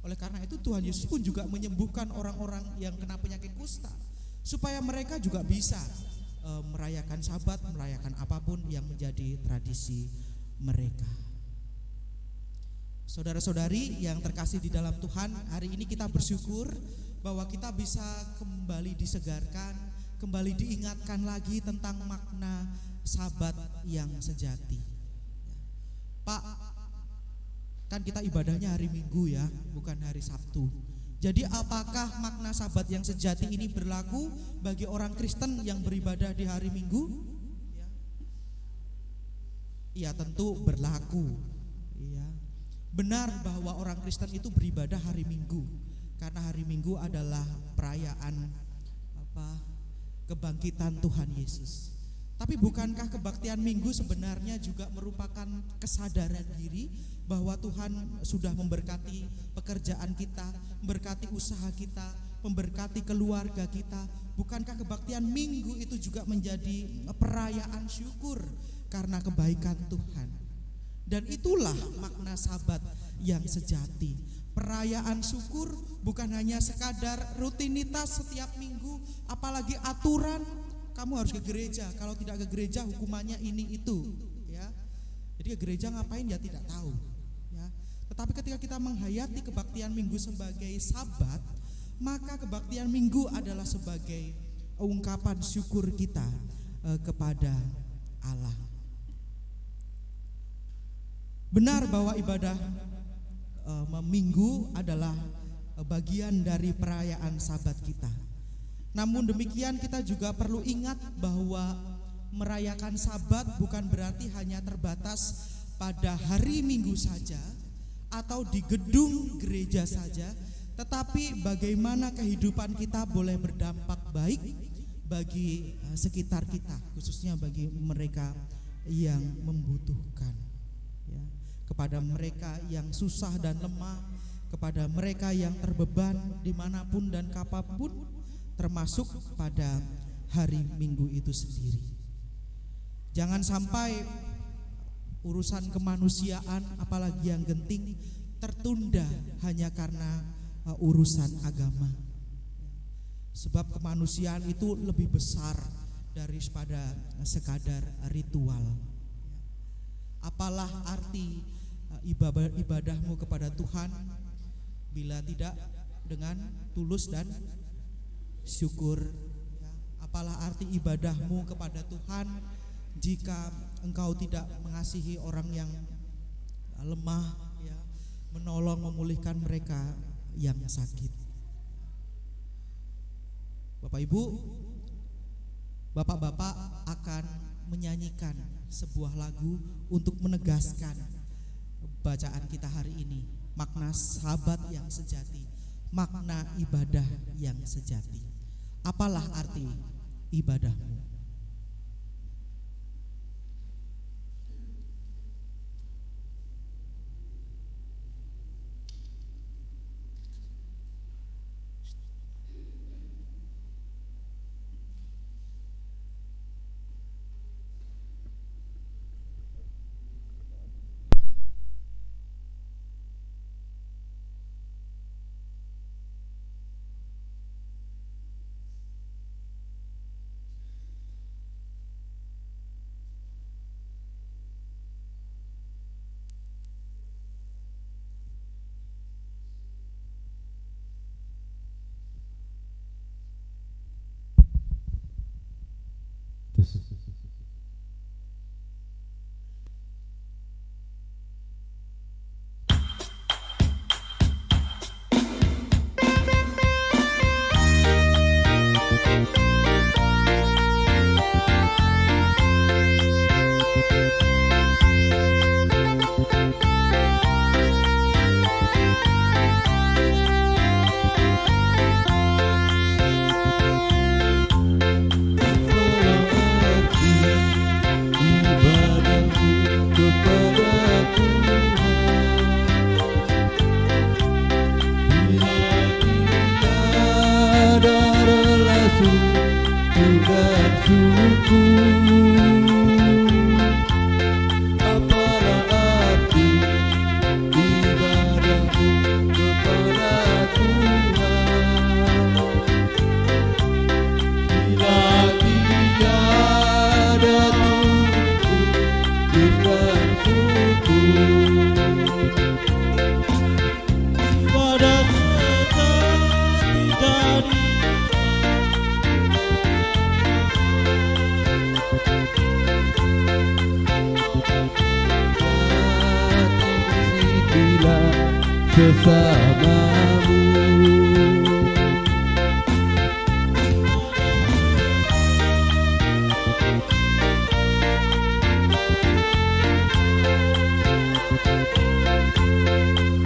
Oleh karena itu Tuhan Yesus pun juga menyembuhkan orang-orang yang kena penyakit kusta, supaya mereka juga bisa merayakan Sabat, merayakan apapun yang menjadi tradisi mereka. Saudara-saudari yang terkasih di dalam Tuhan, hari ini kita bersyukur bahwa kita bisa kembali disegarkan, kembali diingatkan lagi tentang makna Sabat yang sejati. Pak, kan kita ibadahnya hari Minggu ya, bukan hari Sabtu. Jadi apakah makna Sabat yang sejati ini berlaku bagi orang Kristen yang beribadah di hari Minggu? Iya, tentu berlaku. Iya. Benar bahwa orang Kristen itu beribadah hari Minggu, karena hari Minggu adalah perayaan kebangkitan Tuhan Yesus. Tapi bukankah kebaktian Minggu sebenarnya juga merupakan kesadaran diri bahwa Tuhan sudah memberkati pekerjaan kita, memberkati usaha kita, memberkati keluarga kita? Bukankah kebaktian Minggu itu juga menjadi perayaan syukur karena kebaikan Tuhan? Dan itulah makna Sabat yang sejati. Perayaan syukur bukan hanya sekadar rutinitas setiap minggu, apalagi aturan kamu harus ke gereja, kalau tidak ke gereja hukumannya ini itu, ya. Jadi ke gereja ngapain ya tidak tahu, ya. Tetapi ketika kita menghayati kebaktian Minggu sebagai Sabat, maka kebaktian Minggu adalah sebagai ungkapan syukur kita kepada Allah. Benar bahwa ibadah Minggu adalah bagian dari perayaan Sabat kita. Namun demikian kita juga perlu ingat bahwa merayakan Sabat bukan berarti hanya terbatas pada hari Minggu saja atau di gedung gereja saja, tetapi bagaimana kehidupan kita boleh berdampak baik bagi sekitar kita, khususnya bagi mereka yang membutuhkan, ya. Kepada mereka yang susah dan lemah, kepada mereka yang terbeban dimanapun dan kapanpun, termasuk pada hari Minggu itu sendiri. Jangan sampai urusan kemanusiaan, apalagi yang genting, tertunda hanya karena urusan agama. Sebab kemanusiaan itu lebih besar daripada sekadar ritual. Apalah arti ibadahmu kepada Tuhan bila tidak dengan tulus dan syukur? Apalah arti ibadahmu kepada Tuhan jika engkau tidak mengasihi orang yang lemah, ya, menolong memulihkan mereka yang sakit? Bapak Ibu, Bapak-bapak akan menyanyikan sebuah lagu untuk menegaskan bacaan kita hari ini, makna Sabat yang sejati, makna ibadah yang sejati. Apalah arti ibadahmu? syukur dan syukur. Apalah arti ibadahmu kepada Tuhan bila tiada syukur dan syukur pada dari sesamamu.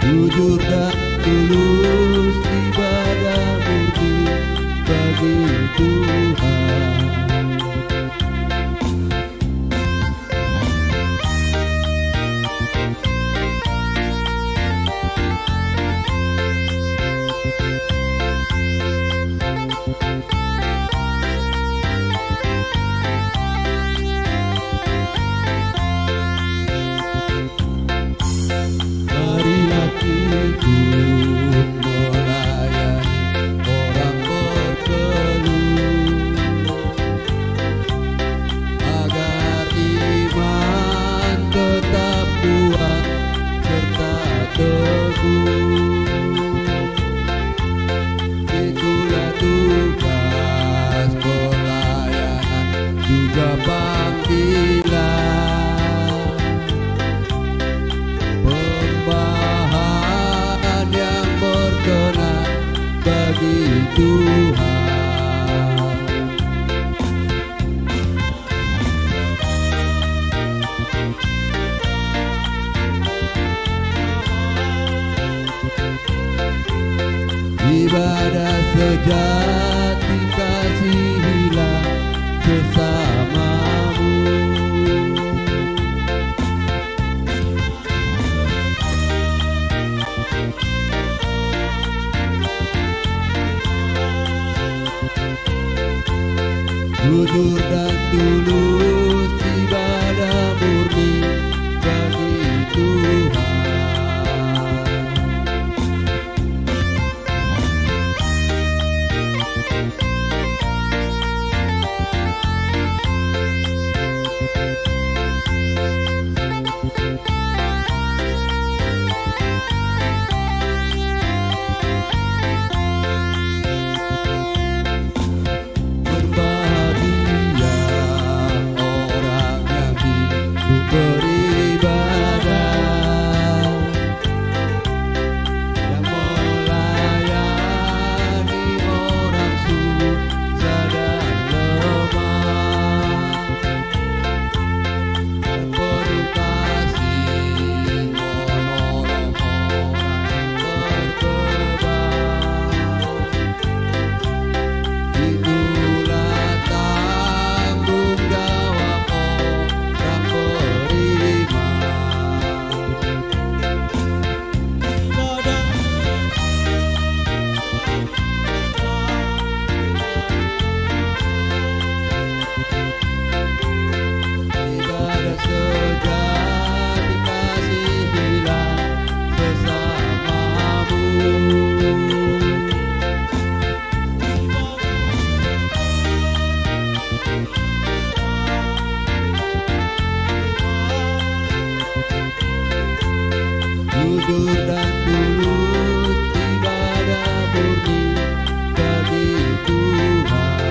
Jujur dan tulus ibadah murni bagi Tuhan. Marilah ikut melayani orang berkeluh agar iman tetap kuat serta teguh. Itulah tugas pelayanan juga panggilan, persembahan yang berkenan bagi Tuhan. Ibadah sejati kasihilah sesamamu. Jujur dan tulus ibadah murni bagi Tuhan. Berbahagia orang yang hidup beribadah, yang melayani orang susah dan lemah, dan penuh kasih menolong orang yang terbeban. Itulah tanggung jawab orang beriman. Ibadah sejati kasihilah sesamamu. Jujur dan tulus ibadah murni bagi Tuhan.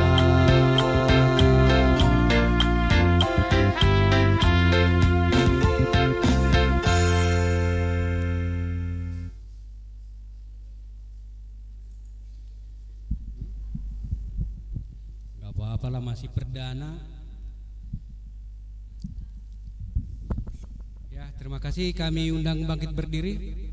Gak apa-apalah, masih perdana. Ya, terima kasih. Kami undang bangkit berdiri.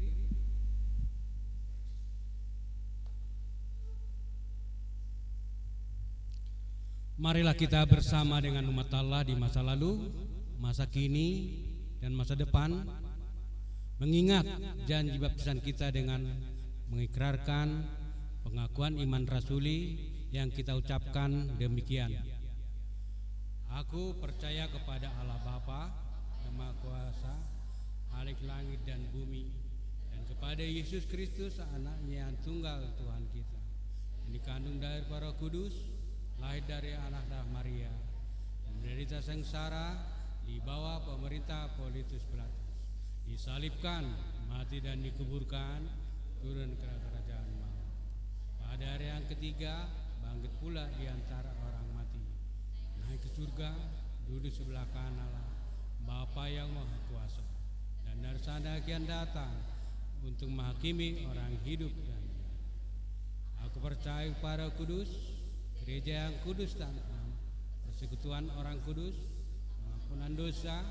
Marilah kita bersama dengan umat Allah di masa lalu, masa kini, dan masa depan, mengingat janji baptisan kita dengan mengikrarkan pengakuan iman rasuli yang kita ucapkan demikian. Aku percaya kepada Allah Bapa yang Maha Kuasa, Khalik langit dan bumi, dan kepada Yesus Kristus anaknya yang tunggal Tuhan kita, yang dikandung dari Roh Kudus, lahir dari anak Maria, menderita sengsara di bawah pemerintah Pontius Pilatus, disalibkan, mati dan dikuburkan, turun ke kerajaan maut. Pada hari yang ketiga bangkit pula di antara orang mati, naik ke surga, duduk sebelah kanan Allah Bapa yang Maha Kuasa, dan dari sana akan datang untuk menghakimi orang hidup dan mati. Aku percaya kepada kudus, gereja yang kudus dan am, persekutuan orang kudus, pengampunan dosa,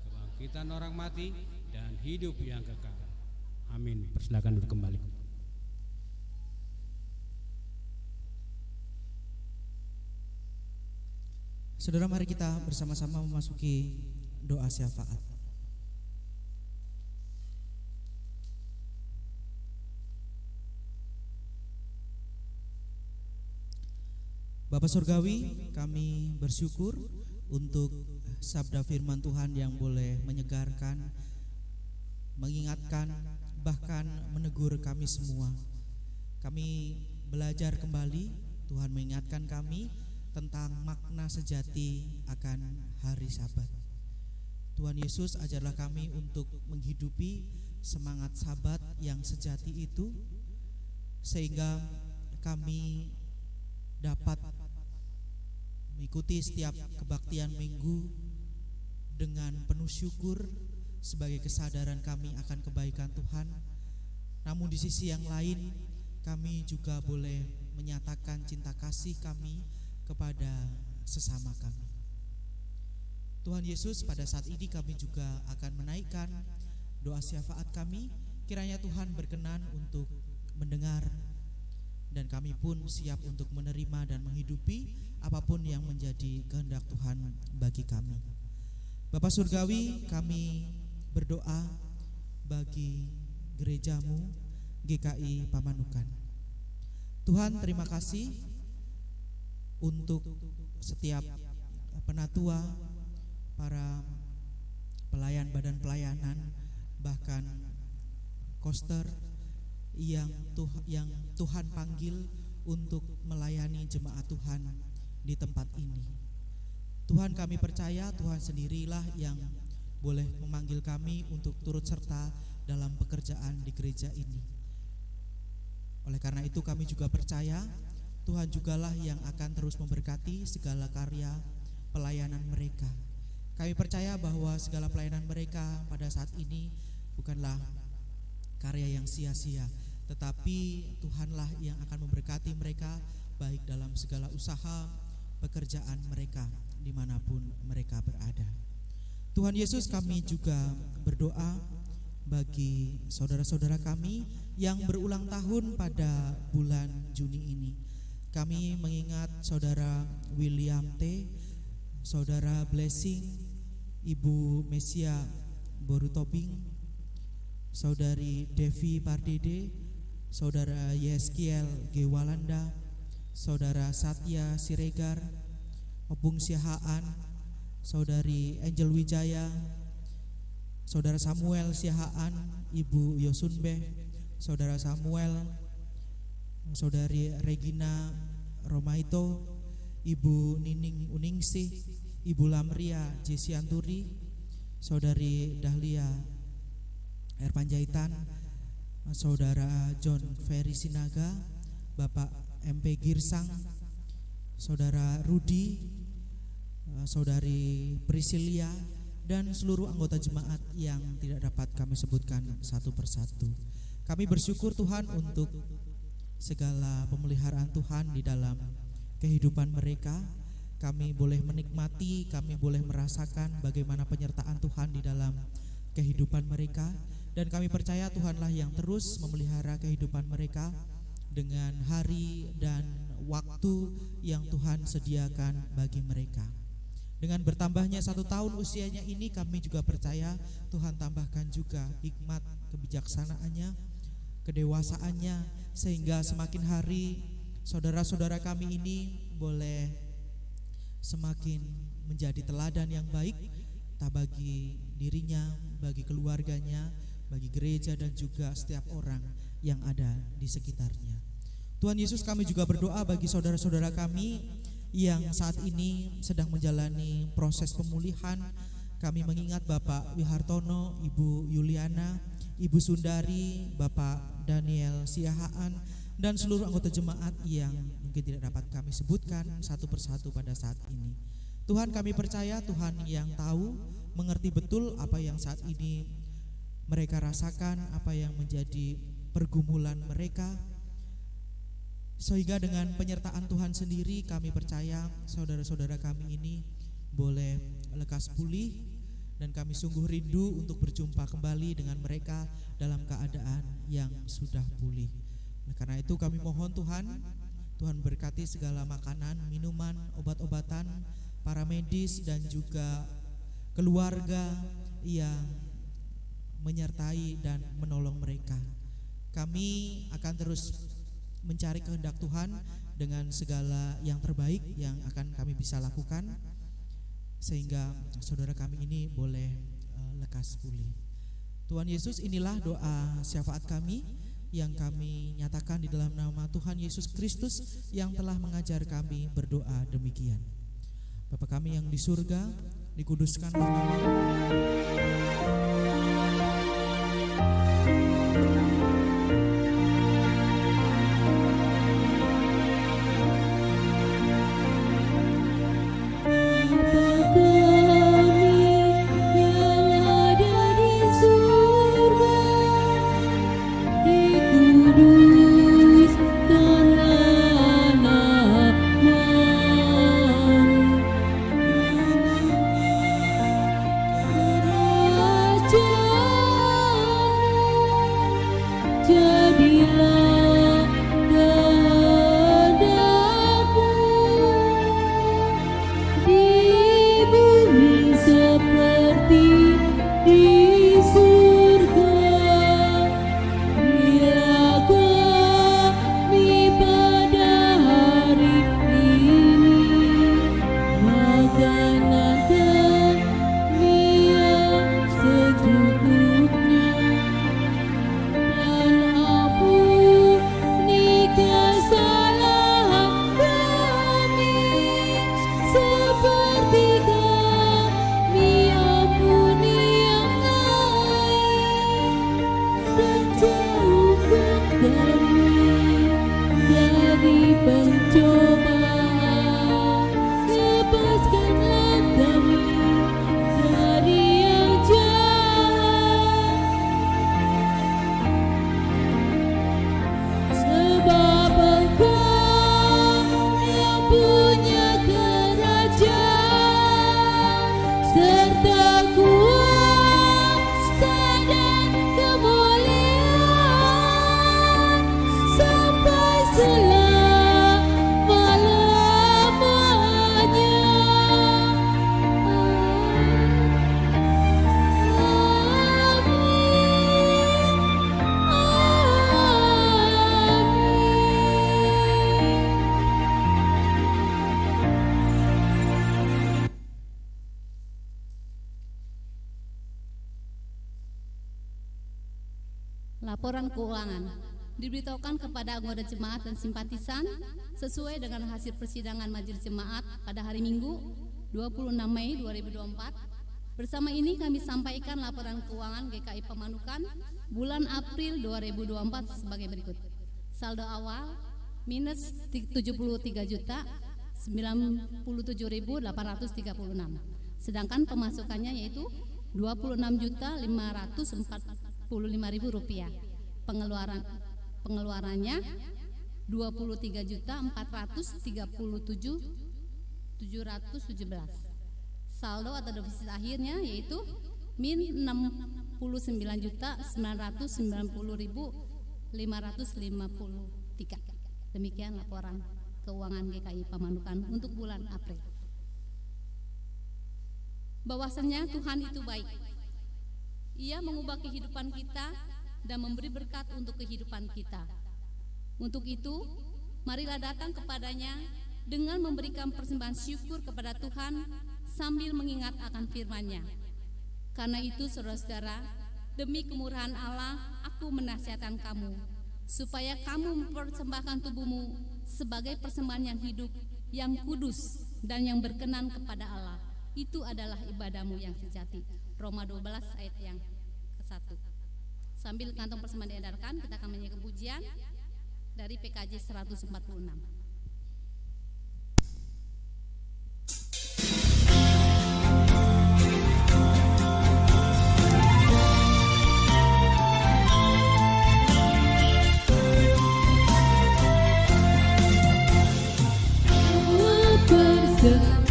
kebangkitan orang mati, dan hidup yang kekal. Amin. Persilakan duduk kembali. Saudara, mari kita bersama-sama memasuki doa syafaat. Bapa Surgawi, kami bersyukur untuk sabda firman Tuhan yang boleh menyegarkan, mengingatkan, bahkan menegur kami semua. Kami belajar kembali, Tuhan mengingatkan kami tentang makna sejati akan hari Sabat. Tuhan Yesus ajarlah kami untuk menghidupi semangat Sabat yang sejati itu, sehingga kami dapat mengikuti setiap kebaktian minggu dengan penuh syukur sebagai kesadaran kami akan kebaikan Tuhan. Namun di sisi yang lain, kami juga boleh menyatakan cinta kasih kami kepada sesama kami. Tuhan Yesus, pada saat ini kami juga akan menaikkan doa syafaat kami. Kiranya Tuhan berkenan untuk mendengar, dan kami pun siap untuk menerima dan menghidupi apapun yang menjadi kehendak Tuhan bagi kami. Bapa Surgawi, kami berdoa bagi gerejamu GKI Pamanukan. Tuhan, terima kasih untuk setiap penatua, para pelayan badan pelayanan, bahkan koster yang Tuhan panggil untuk melayani jemaat Tuhan di tempat ini. Tuhan, kami percaya Tuhan sendirilah yang boleh memanggil kami untuk turut serta dalam pekerjaan di gereja ini. Oleh karena itu kami juga percaya Tuhan jugalah yang akan terus memberkati segala karya pelayanan mereka. Kami percaya bahwa segala pelayanan mereka pada saat ini bukanlah karya yang sia-sia, tetapi Tuhanlah yang akan memberkati mereka baik dalam segala usaha pekerjaan mereka dimanapun mereka berada. Tuhan Yesus, kami juga berdoa bagi saudara-saudara kami yang berulang tahun pada bulan Juni ini. Kami mengingat saudara William T, saudara Blessing, Ibu Mesia Borutobing, saudari Devi Pardede, saudara Yeskiel G. Walanda, saudara Satya Siregar, Opung Siahaan, saudari Angel Wijaya, saudara Samuel Siahaan, Ibu Yosunbeh, saudara Samuel, saudari Regina Romaito, Ibu Nining Uningsih, Ibu Lamria Jesianturi, saudari Dahlia Erpanjaitan, saudara John Ferry Sinaga, Bapak MP Girsang, saudara Rudi, saudari Priscilia, dan seluruh anggota jemaat yang tidak dapat kami sebutkan satu persatu. Kami bersyukur Tuhan untuk segala pemeliharaan Tuhan di dalam kehidupan mereka. Kami boleh menikmati, kami boleh merasakan bagaimana penyertaan Tuhan di dalam kehidupan mereka, dan kami percaya Tuhanlah yang terus memelihara kehidupan mereka dengan hari dan waktu yang Tuhan sediakan bagi mereka. Dengan bertambahnya 1 tahun usianya ini, kami juga percaya Tuhan tambahkan juga hikmat kebijaksanaannya, kedewasaannya, sehingga semakin hari saudara-saudara kami ini boleh semakin menjadi teladan yang baik, tak bagi dirinya, bagi keluarganya, bagi gereja dan juga setiap orang yang ada di sekitarnya. Tuhan Yesus, kami juga berdoa bagi saudara-saudara kami yang saat ini sedang menjalani proses pemulihan. Kami mengingat Bapak Wihartono, Ibu Yuliana, Ibu Sundari, Bapak Daniel Siahaan, dan seluruh anggota jemaat yang mungkin tidak dapat kami sebutkan satu persatu pada saat ini. Tuhan, kami percaya Tuhan yang tahu, mengerti betul apa yang saat ini mereka rasakan, apa yang menjadi pergumulan mereka. Sehingga dengan penyertaan Tuhan sendiri, kami percaya saudara-saudara kami ini boleh lekas pulih, dan kami sungguh rindu untuk berjumpa kembali dengan mereka dalam keadaan yang sudah pulih. Oleh karena itu kami mohon Tuhan berkati segala makanan, minuman, obat-obatan, para medis dan juga keluarga yang menyertai dan menolong mereka. Kami akan terus mencari kehendak Tuhan dengan segala yang terbaik yang akan kami bisa lakukan, sehingga saudara kami ini boleh lekas pulih. Tuhan Yesus, inilah doa syafaat kami yang kami nyatakan di dalam nama Tuhan Yesus Kristus yang telah mengajar kami berdoa demikian. Bapa kami yang di surga, dikuduskanlah namamu. Laporan keuangan diberitahukan kepada anggota jemaat dan simpatisan sesuai dengan hasil persidangan majelis jemaat pada hari Minggu 26 Mei 2024. Bersama ini kami sampaikan laporan keuangan GKI Pemanukan bulan April 2024 sebagai berikut. Saldo awal minus 73.097.836, sedangkan pemasukannya yaitu 26.545.000 rupiah. Pengeluarannya 23.437.717. Saldo atau defisit akhirnya yaitu min 69.990.553. Demikian laporan keuangan GKI Pemanukan untuk bulan April. Bahwasannya Tuhan itu baik. Ia mengubah kehidupan kita dan memberi berkat untuk kehidupan kita. Untuk itu, Marilah datang kepadanya dengan memberikan persembahan syukur kepada Tuhan sambil mengingat akan firman-Nya. Karena itu saudara-saudara, demi kemurahan Allah aku menasihatkan kamu, supaya kamu mempersembahkan tubuhmu sebagai persembahan yang hidup, yang kudus, dan yang berkenan kepada Allah. Itu adalah ibadahmu yang sejati. Roma 12 ayat yang ke-1. Sambil kantong persembahan diedarkan, kita akan menyanyikan pujian dari PKJ 146.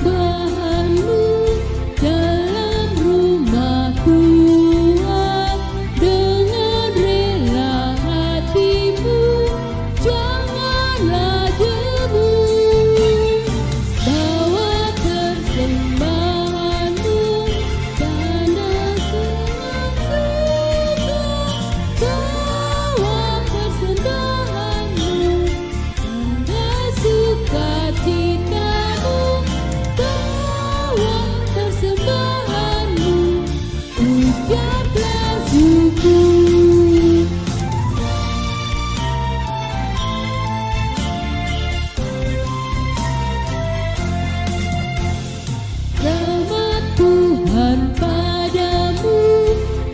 Persembahanmu dalam rumah Tuhan, dengan rela hatimu, janganlah jemu. Bawa persembahanmu, tanda senang suka. Bawa persembahanmu, tanda sukacitamu. Bawa persembahanmu, ucaplah syukur. Rahmat Tuhan padamu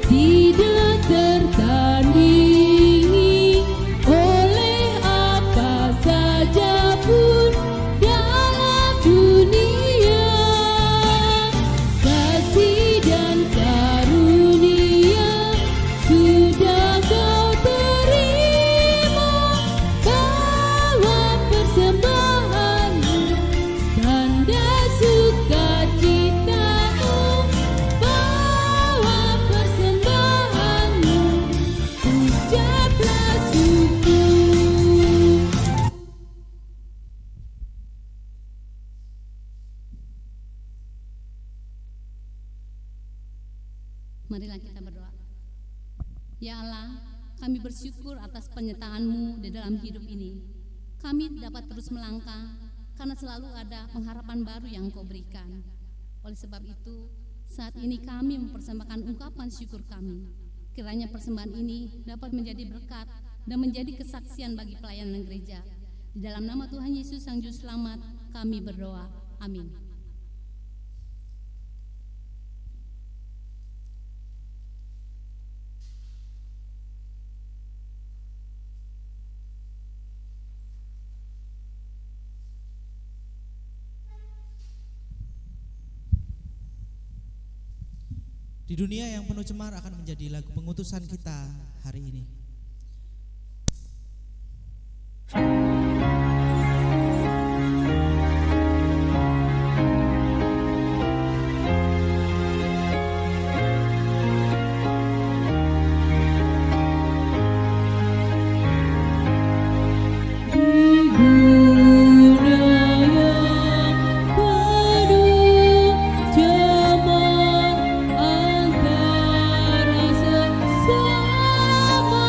tidak tertandingi oleh apa saja pun dalam dunia. Kasih dan karunia sudah kau terima. Bawa persembahanmu, tanda sukacitamu. Bawa persembahanmu, ucaplah syukur. Marilah kita berdoa. Ya Allah, kami bersyukur atas penyertaan-Mu di dalam hidup ini. Kami dapat terus melangkah karena selalu ada pengharapan baru yang Kau berikan. Oleh sebab itu, saat ini kami mempersembahkan ungkapan syukur kami. Kiranya persembahan ini dapat menjadi berkat dan menjadi kesaksian bagi pelayanan gereja. Di dalam nama Tuhan Yesus Sang Juru Selamat, kami berdoa. Amin. Di dunia yang penuh cemar akan menjadi lagu pengutusan kita hari ini. Antara sesama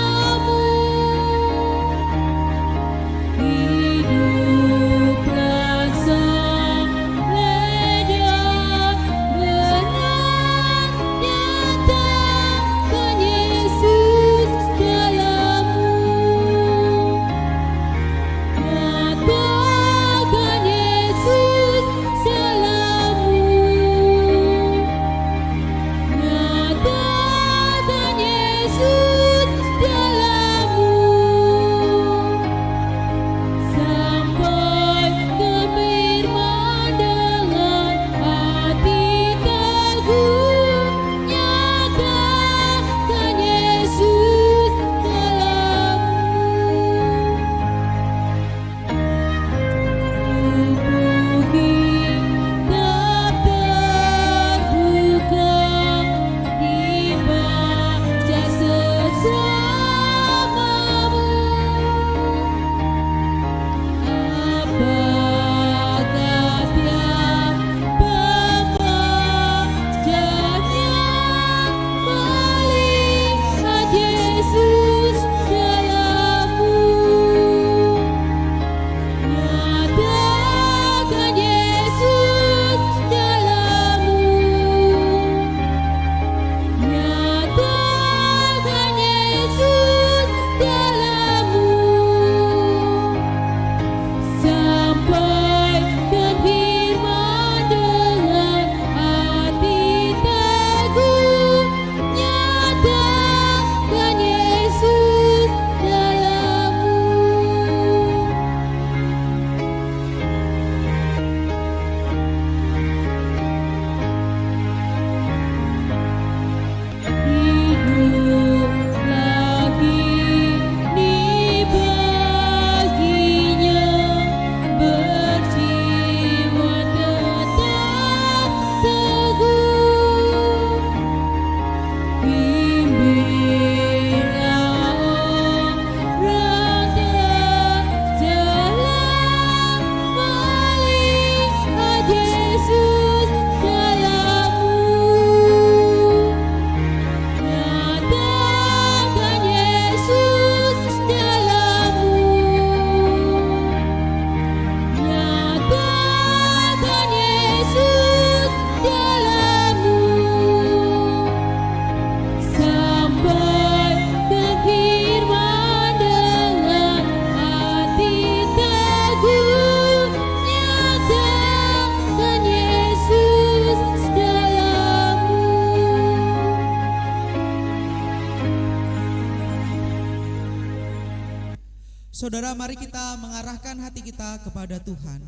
Saudara, mari kita mengarahkan hati kita kepada Tuhan.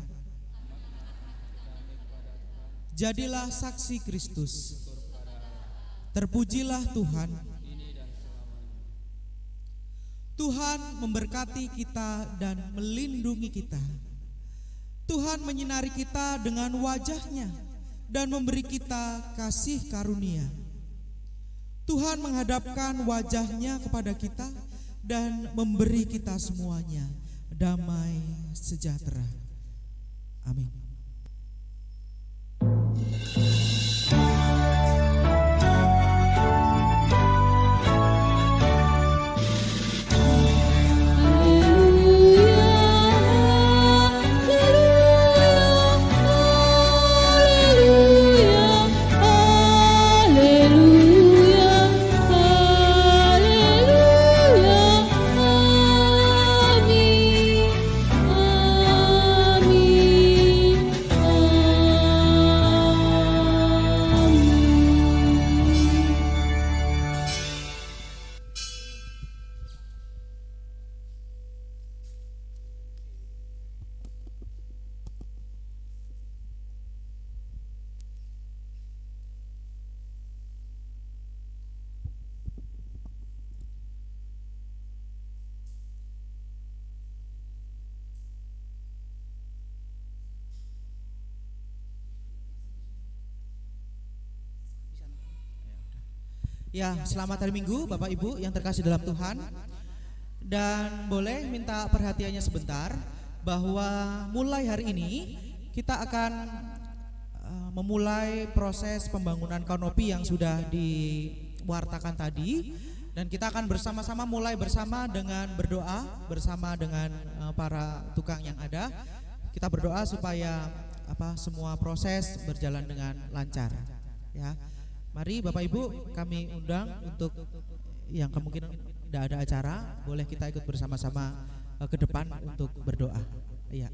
Jadilah saksi Kristus. Terpujilah Tuhan. Tuhan memberkati kita dan melindungi kita. Tuhan menyinari kita dengan wajah-Nya dan memberi kita kasih karunia. Tuhan menghadapkan wajah-Nya kepada kita dan memberi kita semuanya damai sejahtera. Amin. Ya, selamat hari Minggu Bapak Ibu yang terkasih dalam Tuhan. Dan boleh minta perhatiannya sebentar bahwa mulai hari ini kita akan memulai proses pembangunan kanopi yang sudah diwartakan tadi, dan kita akan bersama-sama mulai bersama dengan berdoa bersama dengan para tukang yang ada. Kita berdoa supaya semua proses berjalan dengan lancar, ya. Mari Bapak Ibu kami undang untuk yang kemungkinan tidak ada acara, boleh kita ikut bersama-sama ke depan untuk berdoa. Iya.